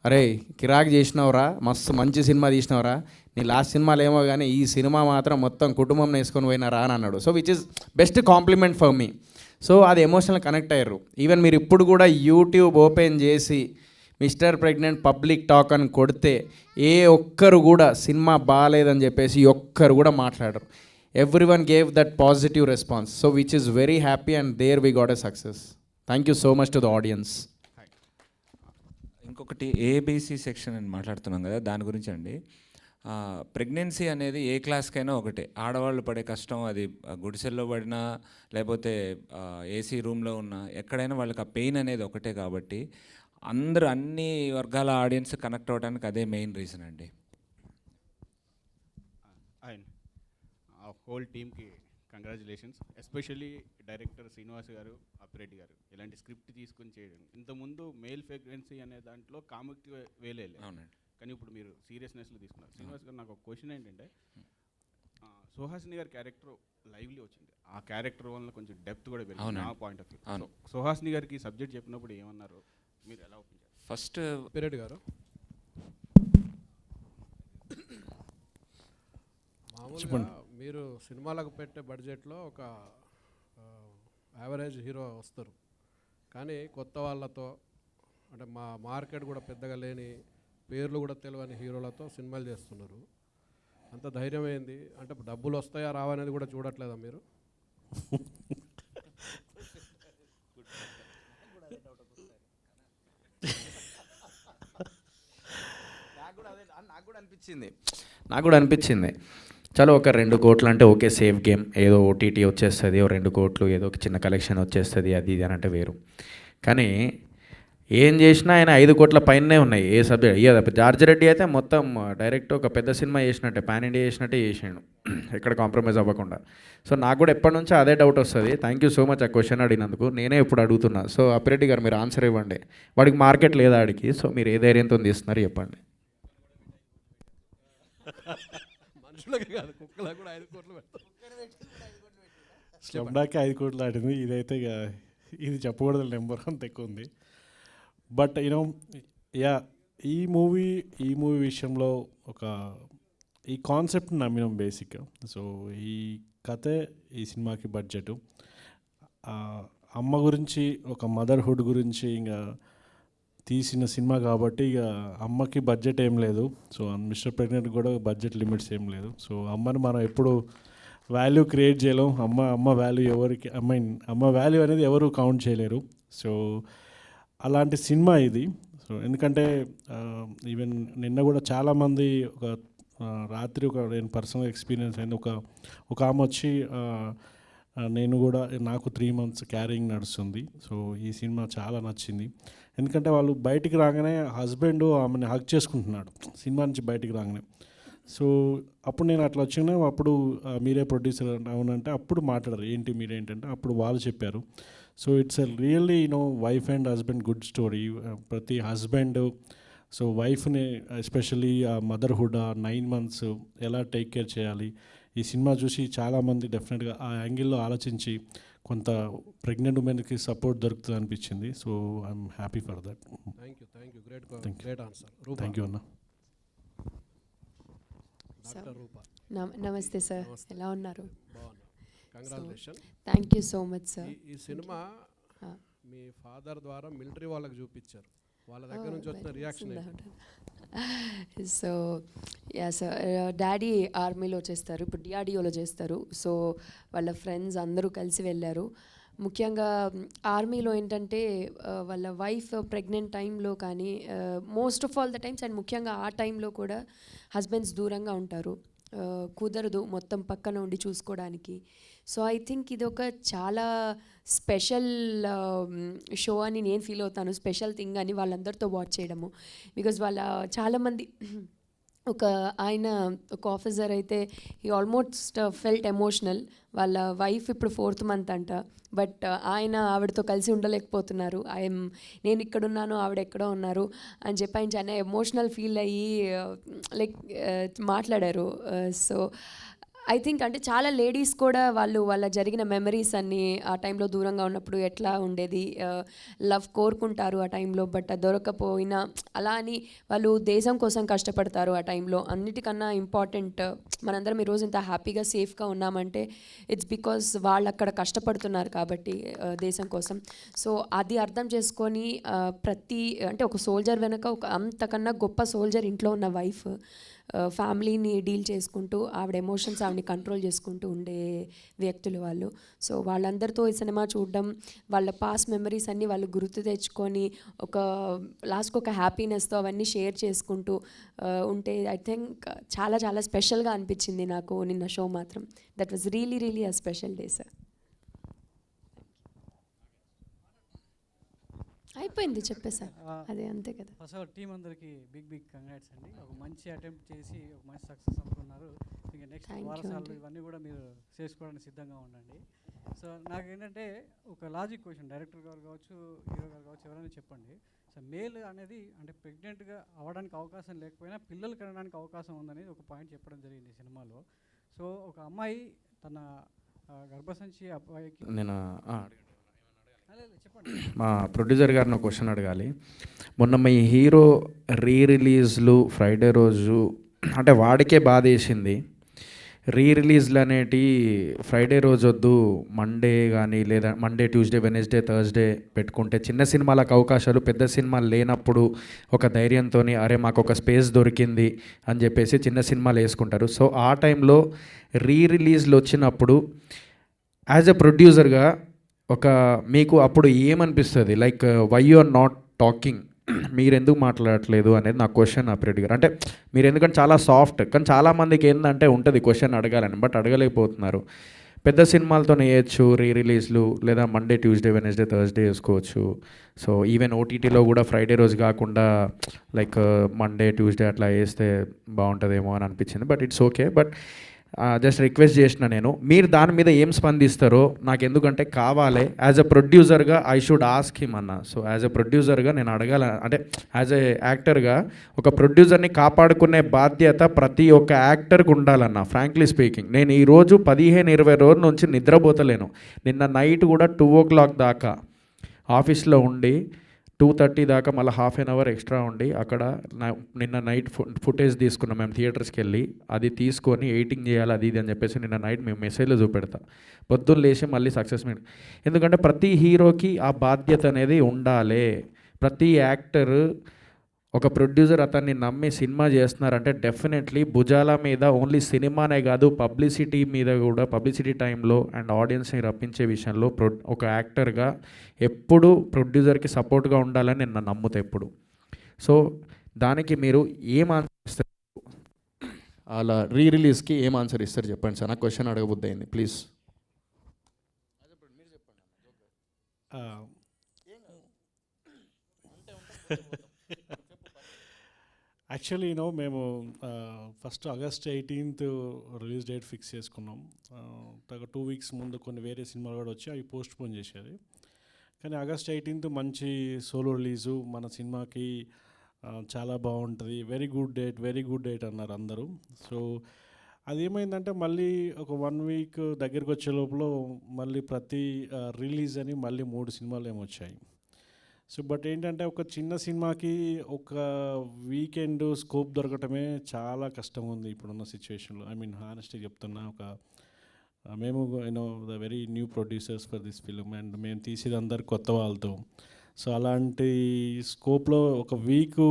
అరే కిరాక్ చేసినావురా, మస్తు మంచి సినిమా తీసినావురా, నీ లాస్ట్ సినిమాలు ఏమో కానీ ఈ సినిమా మాత్రం మొత్తం కుటుంబం వేసుకొని పోయినారా అని అన్నాడు. So which is best compliment for me. So అది ఎమోషనల్ కనెక్ట్ అయ్యారు. ఈవెన్ మీరు ఇప్పుడు కూడా యూట్యూబ్ ఓపెన్ చేసి మిస్టర్ ప్రెగ్నెంట్ పబ్లిక్ టాక్ అని కొడితే ఏ ఒక్కరు కూడా సినిమా బాగాలేదని చెప్పేసి ఒక్కరు కూడా మాట్లాడరు. Everyone gave that positive response. So which is very happy and there we got a success. Thank you so much to the audience. ఇంకొకటి ఏబీసీ సెక్షన్ అని మాట్లాడుతున్నాం కదా, దాని గురించి అండి. ప్రెగ్నెన్సీ అనేది ఏ క్లాస్కైనా ఒకటే. ఆడవాళ్ళు పడే కష్టం అది గుడిసెల్లో పడినా లేకపోతే ఏసీ రూమ్లో ఉన్నా ఎక్కడైనా వాళ్ళకి ఆ పెయిన్ అనేది ఒకటే. కాబట్టి అందరూ అన్ని వర్గాల ఆడియన్స్ కనెక్ట్ అవ్వడానికి అదే మెయిన్ రీజన్ అండి. అండ్ ఆ హోల్ టీమ్కి కంగ్రాచులేషన్స్, ఎస్పెషల్లీ డైరెక్టర్ శ్రీనివాస్ గారు, అప్పిరెడ్డి గారు ఇలాంటి స్క్రిప్ట్ తీసుకొని చేయడం. ఇంతకుముందు మేల్ ఫ్రీక్వెన్సీ అనే దాంట్లో కామిక్ వేలే. అవునండి, కానీ ఇప్పుడు మీరు సీరియస్నెస్లో తీసుకున్నారు. శ్రీనివాస్ గారు, నాకు ఒక క్వశ్చన్ ఏంటంటే, సుహాసిని గారి క్యారెక్టర్ లైవ్లీ వచ్చింది, ఆ క్యారెక్టర్ వల్ల కొంచెం డెప్త్ కూడా వెళ్ళింది నా point of view. So Suhasini గారికి సబ్జెక్ట్ చెప్పినప్పుడు ఏమన్నారు, మీరు ఎలా ఒప్పించారు? ఫస్ట్ పీరియడ్ గారు, మామూలుగా మీరు సినిమాలకు పెట్టే బడ్జెట్లో ఒక యావరేజ్ హీరో వస్తారు, కానీ కొత్త వాళ్ళతో అంటే మా మార్కెట్ కూడా పెద్దగా లేని, పేర్లు కూడా తెలియని హీరోలతో సినిమాలు చేస్తున్నారు. అంత ధైర్యం ఏంది? అంటే డబ్బులు వస్తాయా రావా అనేది కూడా చూడట్లేదా మీరు? నాకు కూడా అనిపించింది. చలో ఒక 2 కోట్లు అంటే ఓకే, సేఫ్ గేమ్, ఏదో ఓటీటీ వచ్చేస్తుంది, ఓ 2 కోట్లు ఏదో ఒక చిన్న కలెక్షన్ వచ్చేస్తుంది, అది ఇది అని అంటే వేరు. కానీ ఏం చేసినా ఆయన 5 కోట్ల పైనే ఉన్నాయి ఏ సబ్జెక్ట్. ఇక జార్జ్ రెడ్డి అయితే మొత్తం డైరెక్ట్ ఒక పెద్ద సినిమా చేసినట్టే, పాన్ ఇండియా చేసినట్టే చేసాడు, ఎక్కడ కాంప్రమైజ్ అవ్వకుండా. సో నాకు కూడా ఎప్పటి నుంచో అదే డౌట్ వస్తుంది. థ్యాంక్ యూ సో మచ్ ఆ క్వశ్చన్ అడిగినందుకు. నేనే ఇప్పుడు అడుగుతున్నా. సో అప్పిరెడ్డి గారు మీరు ఆన్సర్ ఇవ్వండి. వాడికి మార్కెట్ లేదా ఆడికి, సో మీరు ఏ ధైర్యంతో తీస్తున్నారు చెప్పండి. మనుషులకి కాదు, కుక్కలకు కూడా 5 కోట్లు పెడతారు. స్లమ్డాక్కి 5 కోట్లు ఆడింది. ఇదైతే ఇక ఇది చెప్పకూడదు, నెంబర్ అంత ఎక్కువ ఉంది. బట్ యూనో యా, ఈ మూవీ విషయంలో ఈ కాన్సెప్ట్ని నమ్మినాం బేసిక్గా. సో ఈ కథే ఈ సినిమాకి బడ్జెట్. అమ్మ గురించి, ఒక మదర్హుడ్ గురించి ఇంకా తీసిన సినిమా కాబట్టి ఇక అమ్మకి బడ్జెట్ ఏం లేదు. సో మిస్టర్ ప్రెగ్నెంట్ కూడా బడ్జెట్ లిమిట్స్ ఏం లేదు. సో అమ్మని మనం ఎప్పుడు వాల్యూ క్రియేట్ చేయలేం. అమ్మ వాల్యూ ఎవరికి, అమ్మ వాల్యూ అనేది ఎవరు కౌంట్ చేయలేరు. సో అలాంటి సినిమా ఇది. సో ఎందుకంటే ఈవెన్ నిన్న కూడా చాలామంది రాత్రి నేను పర్సనల్ ఎక్స్పీరియన్స్ అయింది. ఒక ఆమె వచ్చి నేను కూడా, నాకు 3 months క్యారింగ్ నడుస్తుంది. సో ఈ సినిమా చాలా నచ్చింది. ఎందుకంటే వాళ్ళు బయటికి రాగానే హస్బెండ్ ఆమెను హగ్ చేసుకుంటున్నాడు సినిమా నుంచి బయటికి రాగానే. సో అప్పుడు నేను అట్లా వచ్చినా, అప్పుడు మీరే ప్రొడ్యూసర్ అవునంటే అప్పుడు మాట్లాడారు, ఏంటి మీరేంటంటే అప్పుడు వాళ్ళు చెప్పారు. So it's a really wife and husband good story. ప్రతి హస్బెండ్ సో వైఫ్ని ఎస్పెషల్లీ మదర్హుడ్ 9 months ఎలా టేక్ కేర్ చేయాలి, ఈ సినిమా చూసి చాలామంది డెఫినెట్గా ఆ యాంగిల్లో ఆలోచించి కొంత ప్రెగ్నెంట్ ఉమెన్కి సపోర్ట్ దొరుకుతుంది అనిపించింది. So I'm happy for that. Thank you great answer. Thank you అన్న. నమస్తే సార్, ఎలా ఉన్నారు? Congratulation. Thank you so much sir. ఈ సినిమా మీ ఫాదర్ ద్వారా మిలిటరీ వాళ్ళకి చూపించారు, వాళ్ళ దగ్గర నుంచి వచ్చిన reaction. So yeah sir, daddy ఆర్మీలో చేస్తారు, ఇప్పుడు డిఆర్డిఓలో చేస్తారు. సో వాళ్ళ ఫ్రెండ్స్ అందరూ కలిసి వెళ్ళారు. ముఖ్యంగా ఆర్మీలో ఏంటంటే వాళ్ళ వైఫ్ ప్రెగ్నెంట్ టైంలో కానీ most of all the times, and ముఖ్యంగా ఆ టైంలో కూడా హస్బెండ్స్ దూరంగా ఉంటారు, కుదరదు మొత్తం పక్కన ఉండి చూసుకోవడానికి. సో ఐ థింక్ ఇది ఒక చాలా స్పెషల్ షో అని నేను ఫీల్ అవుతాను, స్పెషల్ థింగ్ అని వాళ్ళందరితో వాచ్ చేయడము. బికాజ్ వాళ్ళ చాలామంది, ఆయన ఒక ఆఫీసర్ అయితే ఈ ఆల్మోస్ట్ ఫెల్ట్ ఎమోషనల్. వాళ్ళ వైఫ్ ఇప్పుడు 4th month అంట, బట్ ఆయన ఆవిడతో కలిసి ఉండలేకపోతున్నారు. నేను ఇక్కడున్నాను, ఆవిడ ఎక్కడో ఉన్నారు అని చెప్పి ఆయన చాలా ఎమోషనల్ ఫీల్ అయ్యి లైక్ మాట్లాడారు. సో ఐ థింక్ అంటే చాలా లేడీస్ కూడా వాళ్ళ జరిగిన మెమరీస్ అన్నీ ఆ టైంలో దూరంగా ఉన్నప్పుడు ఎట్లా ఉండేది, లవ్ కోరుకుంటారు ఆ టైంలో, బట్ అది దొరకపోయినా అలా అని వాళ్ళు దేశం కోసం కష్టపడతారు ఆ టైంలో. అన్నిటికన్నా ఇంపార్టెంట్, మనందరం ఈరోజు ఇంత హ్యాపీగా సేఫ్గా ఉన్నామంటే ఇట్స్ బికాజ్ వాళ్ళు అక్కడ కష్టపడుతున్నారు కాబట్టి దేశం కోసం. సో అది అర్థం చేసుకొని అంటే ఒక సోల్జర్ వెనక ఒక అంతకన్నా గొప్ప సోల్జర్ ఇంట్లో ఉన్న వైఫ్ ఫ్యామిలీని డీల్ చేసుకుంటూ, ఆవిడ ఎమోషన్స్ ఆవిడని కంట్రోల్ చేసుకుంటూ ఉండే వ్యక్తులు వాళ్ళు. సో వాళ్ళందరితో ఈ సినిమా చూడడం, వాళ్ళ పాస్ట్ మెమరీస్ అన్నీ వాళ్ళు గుర్తు తెచ్చుకొని లాస్ట్కి ఒక హ్యాపీనెస్తో అవన్నీ షేర్ చేసుకుంటూ ఉంటే ఐ థింక్ చాలా చాలా స్పెషల్గా అనిపించింది నాకు నిన్న షో మాత్రం. That was really really a special day sir. అయిపోయింది చెప్పేసా, అదే అంతే కదా. ఫస్ట్ ఆఫ్ ఆల్ టీం అందరికి బిగ్ కంగ్రాట్స్ అండి. ఒక మంచి అటెంప్ట్ చేసి ఒక మంచి సక్సెస్ అనుకున్నారు. ఇంకా నెక్స్ట్ వారసాలు ఇవన్నీ కూడా మీరు చేసుకోవడానికి సిద్ధంగా ఉండండి. సో నాకేంటంటే ఒక లాజిక్ క్వశ్చన్, డైరెక్టర్ గారు కావచ్చు, హీరో గారు కావచ్చు, ఎవరైనా చెప్పండి. సో మేల్ అనేది అంటే ప్రెగ్నెంట్గా అవ్వడానికి అవకాశం లేకపోయినా పిల్లలు కనడానికి అవకాశం ఉందనేది ఒక పాయింట్ చెప్పడం జరిగింది ఈ సినిమాలో. సో ఒక అమ్మాయి తన గర్భసంచి అబ్బాయికి, నేను మా ప్రొడ్యూసర్ గారిని క్వశ్చన్ అడగాలి. మొన్న మీ హీరో రిలీజ్లు ఫ్రైడే రోజు అంటే వాడికే బాధ వేసింది. రిలీజ్లు అనేటి ఫ్రైడే రోజు వద్దు, మండే కానీ లేదా మండే, ట్యూస్డే, వెనస్డే, థర్స్డే పెట్టుకుంటే చిన్న సినిమాలకు అవకాశాలు, పెద్ద సినిమాలు లేనప్పుడు ఒక ధైర్యంతో అరే మాకు ఒక స్పేస్ దొరికింది అని చెప్పేసి చిన్న సినిమాలు వేసుకుంటారు. సో ఆ టైంలో రిలీజ్లు వచ్చినప్పుడు యాజ్ ఎ ప్రొడ్యూసర్గా మీకు అప్పుడు ఏమనిపిస్తుంది? Like why you are not talking మీరు ఎందుకు మాట్లాడట్లేదు అనేది నా క్వశ్చన్ అప్రెడ్డి గారు. అంటే మీరు ఎందుకంటే చాలా సాఫ్ట్, కానీ చాలామందికి ఏంటంటే ఉంటుంది క్వశ్చన్ అడగాలని, బట్ అడగలేకపోతున్నారు. పెద్ద సినిమాలతో వేయచ్చు రీ రిలీజ్లు, లేదా మండే ట్యూస్డే వెనస్డే థర్స్డే వేసుకోవచ్చు. సో ఈవెన్ ఓటీటీలో కూడా ఫ్రైడే రోజు కాకుండా లైక్ మండే ట్యూస్డే అట్లా వేస్తే బాగుంటుందేమో అని అనిపించింది. But it's okay. But just request చేసిన నేను, మీరు దాని మీద ఏం స్పందిస్తారో నాకు ఎందుకంటే కావాలి. యాజ్ అ ప్రొడ్యూసర్గా ఐ షుడ్ ఆస్క్ హిమ్ అన్న. సో యాజ్ అ ప్రొడ్యూసర్గా నేను అడగాల, అంటే యాజ్ ఎ యాక్టర్గా ఒక ప్రొడ్యూసర్ని కాపాడుకునే బాధ్యత ప్రతి ఒక్క యాక్టర్కి ఉండాలన్న. ఫ్రాంక్లీ స్పీకింగ్, నేను ఈరోజు 15-20 రోజుల నుంచి నిద్రపోతలేను. నిన్న నైట్ కూడా 2 o'clock దాకా ఆఫీస్లో ఉండి 2:30 దాకా మళ్ళీ హాఫ్ అన్ అవర్ ఎక్స్ట్రా ఉండి అక్కడ నిన్న నైట్ ఫుటేజ్ తీసుకున్నాం మేము థియేటర్స్కి వెళ్ళి. అది తీసుకొని ఎడిటింగ్ చేయాలి అది ఇది అని చెప్పేసి నిన్న నైట్ మేము మెసేజ్లో చూపెడతా. పొద్దున్న లేచి మళ్ళీ సక్సెస్ మీట్. ఎందుకంటే ప్రతి హీరోకి ఆ బాధ్యత అనేది ఉండాలి. ప్రతి యాక్టర్, ఒక ప్రొడ్యూసర్ అతన్ని నమ్మి సినిమా చేస్తున్నారంటే డెఫినెట్లీ భుజాల మీద ఓన్లీ సినిమానే కాదు, పబ్లిసిటీ మీద కూడా, పబ్లిసిటీ టైంలో అండ్ ఆడియన్స్ని రప్పించే విషయంలో ఒక యాక్టర్గా ఎప్పుడు ప్రొడ్యూసర్కి సపోర్ట్గా ఉండాలని నేను నమ్ముతా ఎప్పుడు. సో దానికి మీరు ఏం ఆన్సర్ ఇస్తారు, అలా రీ రిలీజ్కి ఏం ఆన్సర్ ఇస్తారు చెప్పండి సార్. నాకు క్వశ్చన్ అడగబుద్ది అయింది, ప్లీజ్. యాక్చువల్లీ మేము first August 18th release date fix చేసుకున్నాం. 2 weeks ముందు కొన్ని వేరే సినిమాలు కూడా వచ్చి అవి పోస్ట్ పోన్ చేసేది. కానీ August 18th మంచి సోలో రిలీజు, మన సినిమాకి చాలా బాగుంటుంది, వెరీ గుడ్ డేట్ అన్నారు అందరూ. సో అదేమైందంటే మళ్ళీ ఒక 1 week దగ్గరికి వచ్చే లోపల మళ్ళీ ప్రతి రిలీజ్ అని మళ్ళీ 3 సినిమాలు ఏమో వచ్చాయి. సో బట్ ఏంటంటే ఒక చిన్న సినిమాకి ఒక వీకెండ్ స్కోప్ దొరకటమే చాలా కష్టంగా ఉంది ఇప్పుడున్న సిచ్యువేషన్లో. ఐ మీన్ హానెస్ట్గా చెప్తున్నా, మేము the very new producers for this film and మేము తీసేది అందరు కొత్త వాళ్ళతో. సో అలాంటి స్కోప్లో ఒక వీక్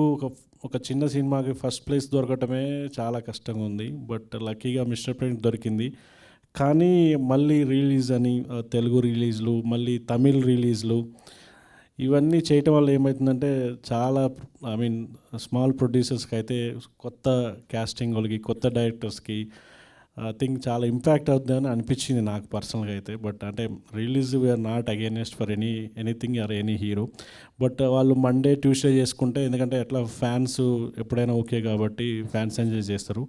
ఒక చిన్న సినిమాకి ఫస్ట్ ప్లేస్ దొరకటమే చాలా కష్టంగా ఉంది. బట్ లక్కీగా మిస్టర్ ప్రెగ్నెంట్ దొరికింది. కానీ మళ్ళీ రిలీజ్ అని తెలుగు రిలీజ్లు, మళ్ళీ తమిళ్ రిలీజ్లు, ఇవన్నీ చేయటం వల్ల ఏమవుతుందంటే చాలా స్మాల్ ప్రొడ్యూసర్స్కి అయితే, కొత్త క్యాస్టింగ్ వాళ్ళకి, కొత్త డైరెక్టర్స్కి ఐ థింక్ చాలా ఇంపాక్ట్ అవుతుందని అనిపించింది నాకు పర్సనల్గా అయితే. బట్ అంటే release we are not against for anything or any hero. But వాళ్ళు మండే ట్యూస్డే చేసుకుంటే, ఎందుకంటే ఎట్లా ఫ్యాన్స్ ఎప్పుడైనా ఓకే కాబట్టి ఫ్యాన్స్ ఎంజాయ్ చేస్తారు.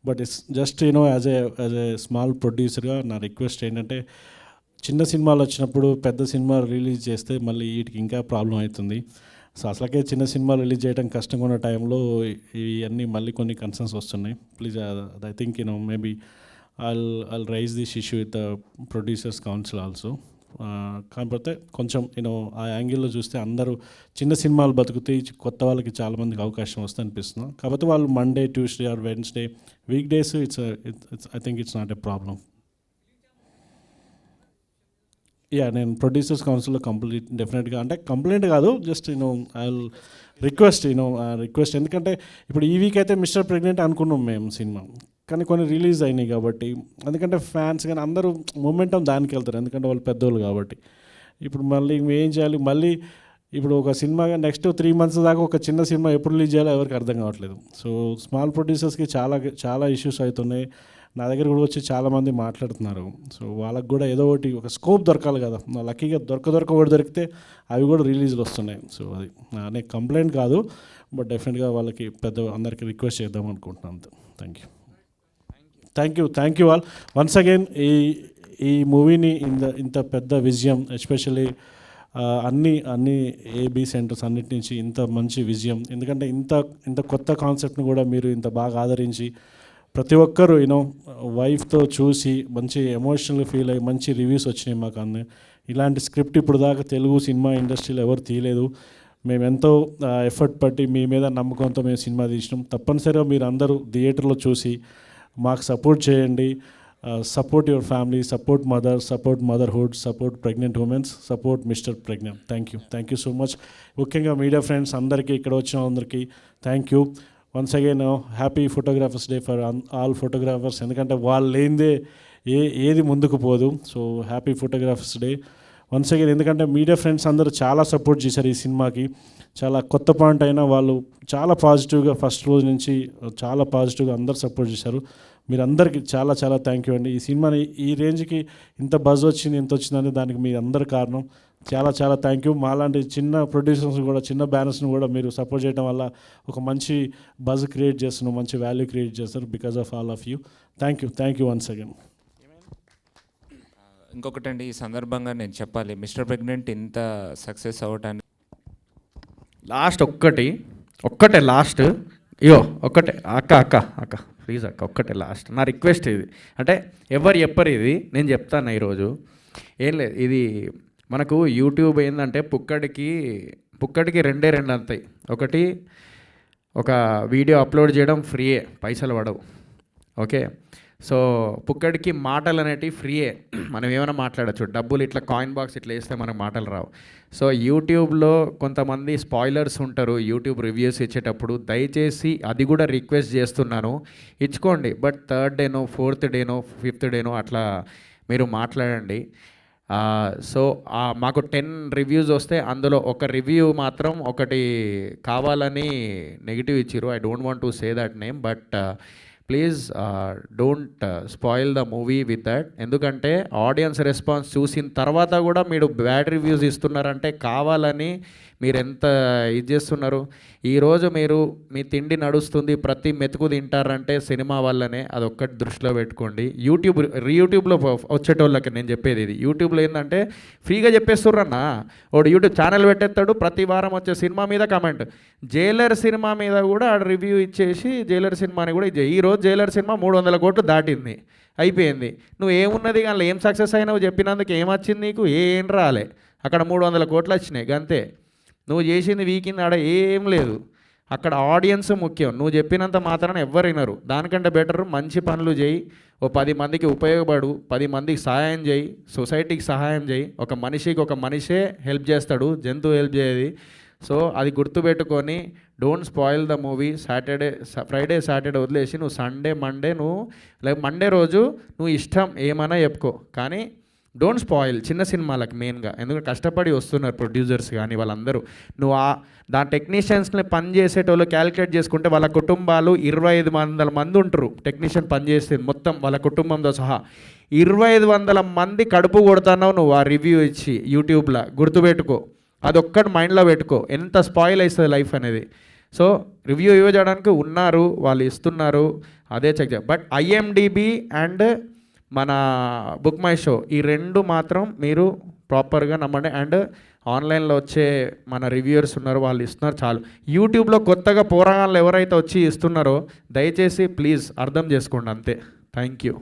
But it's just as a small ప్రొడ్యూసర్గా నా రిక్వెస్ట్ ఏంటంటే, చిన్న సినిమాలు వచ్చినప్పుడు పెద్ద సినిమా రిలీజ్ చేస్తే మళ్ళీ వీటికి ఇంకా ప్రాబ్లం అవుతుంది. సో అసలుకే చిన్న సినిమా రిలీజ్ చేయడం కష్టంగా ఉన్న టైంలో ఇవన్నీ మళ్ళీ కొన్ని కన్సర్న్స్ వస్తున్నాయి. Please I think maybe I'll rise this issue with the producers council also. కాకపోతే కొంచెం ఆ యాంగిల్లో చూస్తే అందరూ చిన్న సినిమాలు బతుకుతాయి, కొత్త వాళ్ళకి చాలామందికి అవకాశం వస్తుంది అనిపిస్తుంది. కాకపోతే వాళ్ళు Monday Tuesday or Wednesday week days I think it's not a problem. నేను ప్రొడ్యూసర్స్ కౌన్సిల్లో డెఫినెట్గా, అంటే కంప్లైంట్ కాదు, జస్ట్ ఐ రిక్వెస్ట్. ఎందుకంటే ఇప్పుడు ఈ వీక్ అయితే మిస్టర్ ప్రెగ్నెంట్ అనుకున్నాం మేము సినిమా, కానీ కొన్ని రిలీజ్ అయినాయి కాబట్టి, ఎందుకంటే ఫ్యాన్స్ కానీ అందరూ మొమెంటం దానికి వెళ్తారు, ఎందుకంటే వాళ్ళు పెద్దోళ్ళు కాబట్టి. ఇప్పుడు మళ్ళీ ఏం చేయాలి, మళ్ళీ ఇప్పుడు ఒక సినిమా నెక్స్ట్ 3 months దాకా ఒక చిన్న సినిమా ఎప్పుడు రిలీజ్ చేయాలో ఎవరికి అర్థం కావట్లేదు. సో స్మాల్ ప్రొడ్యూసర్స్కి చాలా ఇష్యూస్ అవుతున్నాయి. నా దగ్గర కూడా వచ్చి చాలామంది మాట్లాడుతున్నారు. సో వాళ్ళకి కూడా ఏదో ఒకటి ఒక స్కోప్ దొరకాలి కదా. లక్కీగా ఒకటి దొరికితే అవి కూడా రిలీజ్లు వస్తున్నాయి. సో అది అనే కంప్లైంట్ కాదు, బట్ డెఫినెట్గా వాళ్ళకి అందరికీ రిక్వెస్ట్ చేద్దాం అనుకుంటున్నాను. Thank you all once again. ఈ మూవీని ఇంత పెద్ద విజయం, ఎస్పెషల్లీ అన్ని ఏబీ సెంటర్స్ అన్నిటి నుంచి ఇంత మంచి విజయం, ఎందుకంటే ఇంత కొత్త కాన్సెప్ట్ని కూడా మీరు ఇంత బాగా ఆదరించి ప్రతి ఒక్కరు వైఫ్తో చూసి మంచి ఎమోషనల్ ఫీల్ అయ్యి మంచి రివ్యూస్ వచ్చినాయి మాకు. ఇలాంటి స్క్రిప్ట్ ఇప్పుడు దాకా తెలుగు సినిమా ఇండస్ట్రీలో ఎవరు తీయలేదు. మేము ఎంతో ఎఫర్ట్ పట్టి మీ మీద నమ్మకంతో మేము సినిమా తీసినాం. తప్పనిసరిగా మీరు అందరూ థియేటర్లో చూసి మాకు సపోర్ట్ చేయండి. Support your family, support motherhood, support pregnant womens, support mister pregnant. Thank you so much. ముఖ్యంగా మీడియా ఫ్రెండ్స్ అందరికీ, ఇక్కడ వచ్చిన అందరికీ thank you. Once again happy photographers day for all photographers, ఎందుకంటే వాళ్ళు లేనిదే ఏది ముందుకు పోదు. So happy photographers day. Once again ఎందుకంటే మీడియా ఫ్రెండ్స్ అందరూ చాలా సపోర్ట్ చేశారు ఈ సినిమాకి. చాలా కొత్త పాయింట్ అయినా వాళ్ళు చాలా పాజిటివ్గా ఫస్ట్ రోజు నుంచి చాలా పాజిటివ్గా అందరు సపోర్ట్ చేశారు. మీరందరికీ చాలా చాలా థ్యాంక్ యూ అండి. ఈ సినిమాని ఈ రేంజ్కి ఇంత బజ్ వచ్చింది, ఎంత వచ్చిందని దానికి మీ అందరి కారణం. చాలా చాలా థ్యాంక్ యూ. మాలాంటి చిన్న ప్రొడ్యూసర్స్ కూడా, చిన్న బ్యానర్స్ని కూడా మీరు సపోర్ట్ చేయడం వల్ల ఒక మంచి బజ్ క్రియేట్ చేస్తున్నారు, మంచి వాల్యూ క్రియేట్ చేస్తారు. Because of all of you. Thank you once again. ఇంకొకటండి, ఈ సందర్భంగా నేను చెప్పాలి, మిస్టర్ ప్రెగ్నెంట్ ఇంత సక్సెస్ అవ్వటానికి లాస్ట్ ఒక్కటే లాస్ట్ ఒక్కటే అక్క ప్లీజ్ అక్క, ఒక్కటే లాస్ట్ నా రిక్వెస్ట్. ఇది అంటే ఎవరు చెప్పరు, ఇది నేను చెప్తాను ఈరోజు. ఏం లేదు, ఇది మనకు యూట్యూబ్ ఏంటంటే పుక్కడికి రెండే అంతాయి. ఒకటి, ఒక వీడియో అప్లోడ్ చేయడం ఫ్రీయే, పైసలు పడవు. ఓకే, సో పుక్కడికి మాటలు అనేటివి ఫ్రీయే, మనం ఏమైనా మాట్లాడచ్చు. డబ్బులు ఇట్లా కాయిన్ బాక్స్ ఇట్లా వేస్తే మనకు మాటలు రావు. సో యూట్యూబ్లో కొంతమంది స్పాయిలర్స్ ఉంటారు యూట్యూబ్ రివ్యూస్ ఇచ్చేటప్పుడు. దయచేసి అది కూడా రిక్వెస్ట్ చేస్తున్నాను, ఇచ్చుకోండి. బట్ 3rd డేనో 4th డేనో 5th డేనో అట్లా మీరు మాట్లాడండి. సో మాకు 10 రివ్యూస్ వస్తే అందులో ఒక రివ్యూ మాత్రం ఒకటి కావాలని నెగిటివ్ ఇచ్చిర్రు. I don't want to say that name, but please don't spoil the movie with that. ఎందుకంటే ఆడియన్స్ రెస్పాన్స్ చూసిన తర్వాత కూడా మీరు బ్యాడ్ రివ్యూస్ ఇస్తున్నారంటే కావాలని మీరు ఎంత ఇది చేస్తున్నారు. ఈరోజు మీరు మీ తిండి నడుస్తుంది, ప్రతి మెతుకు తింటారంటే సినిమా వల్లనే, అదొక్కటి దృష్టిలో పెట్టుకోండి. యూట్యూబ్లో వచ్చేటోళ్ళకి నేను చెప్పేది ఇది. యూట్యూబ్లో ఏంటంటే ఫ్రీగా చెప్పేస్తుర్రన్నా, వాడు యూట్యూబ్ ఛానల్ పెట్టేస్తాడు, ప్రతి వారం వచ్చే సినిమా మీద కమెంట్. జైలర్ సినిమా మీద కూడా రివ్యూ ఇచ్చేసి జైలర్ సినిమాని కూడా ఇచ్చే. ఈరోజు జైలర్ సినిమా 300 కోట్లు దాటింది, అయిపోయింది. నువ్వు ఏమున్నది కానీ ఏం సక్సెస్ అయినావు చెప్పినందుకు ఏమొచ్చింది నీకు? ఏం రాలే. అక్కడ 300 కోట్లు వచ్చినాయి గంతే. నువ్వు చేసింది వీకింది ఆడ ఏం లేదు. అక్కడ ఆడియన్స్ ముఖ్యం. నువ్వు చెప్పినంత మాత్రాన ఎవ్వరు వినరు. దానికంటే బెటర్ మంచి పనులు చేయి, ఓ 10 మందికి ఉపయోగపడు, 10 మందికి సహాయం చేయి, సొసైటీకి సహాయం చేయి. ఒక మనిషే హెల్ప్ చేస్తాడు, జంతువు హెల్ప్ చేయదు. సో అది గుర్తుపెట్టుకొని don't spoil the movie. Friday Saturday వదిలేసి నువ్వు సండే మండే రోజు నువ్వు ఇష్టం ఏమైనా చెప్పుకో, కానీ డోంట్ స్పాయిల్ చిన్న సినిమాలకు మెయిన్గా. ఎందుకంటే కష్టపడి వస్తున్నారు ప్రొడ్యూసర్స్ కానీ వాళ్ళందరూ. నువ్వు దాని టెక్నీషియన్స్ని పని చేసేటోళ్ళు క్యాలిక్యులేట్ చేసుకుంటే వాళ్ళ కుటుంబాలు 2500 మంది ఉంటారు. టెక్నీషియన్ పని చేస్తే మొత్తం వాళ్ళ కుటుంబంతో సహా 2500 మంది కడుపు కొడుతున్నావు నువ్వు ఆ రివ్యూ ఇచ్చి యూట్యూబ్లో. గుర్తుపెట్టుకో, అదొక్కటి మైండ్లో పెట్టుకో, ఎంత స్పాయిల్ అవుతుంది లైఫ్ అనేది. సో రివ్యూ చేయడానికి ఉన్నారు, వాళ్ళు ఇస్తున్నారు, అదే చెక్ చేయాలి. బట్ IMDb అండ్ మన బుక్ మై షో ఈ 2 మాత్రం మీరు ప్రాపర్గా నమ్మండి. అండ్ ఆన్లైన్లో వచ్చే మన రివ్యూయర్స్ ఉన్నారు, వాళ్ళు ఇస్తున్నారు చాలు. యూట్యూబ్లో కొత్తగా పోరాగాళ్ళు ఎవరైతే వచ్చి ఇస్తున్నారో దయచేసి ప్లీజ్ అర్థం చేసుకోండి అంతే. Thank you.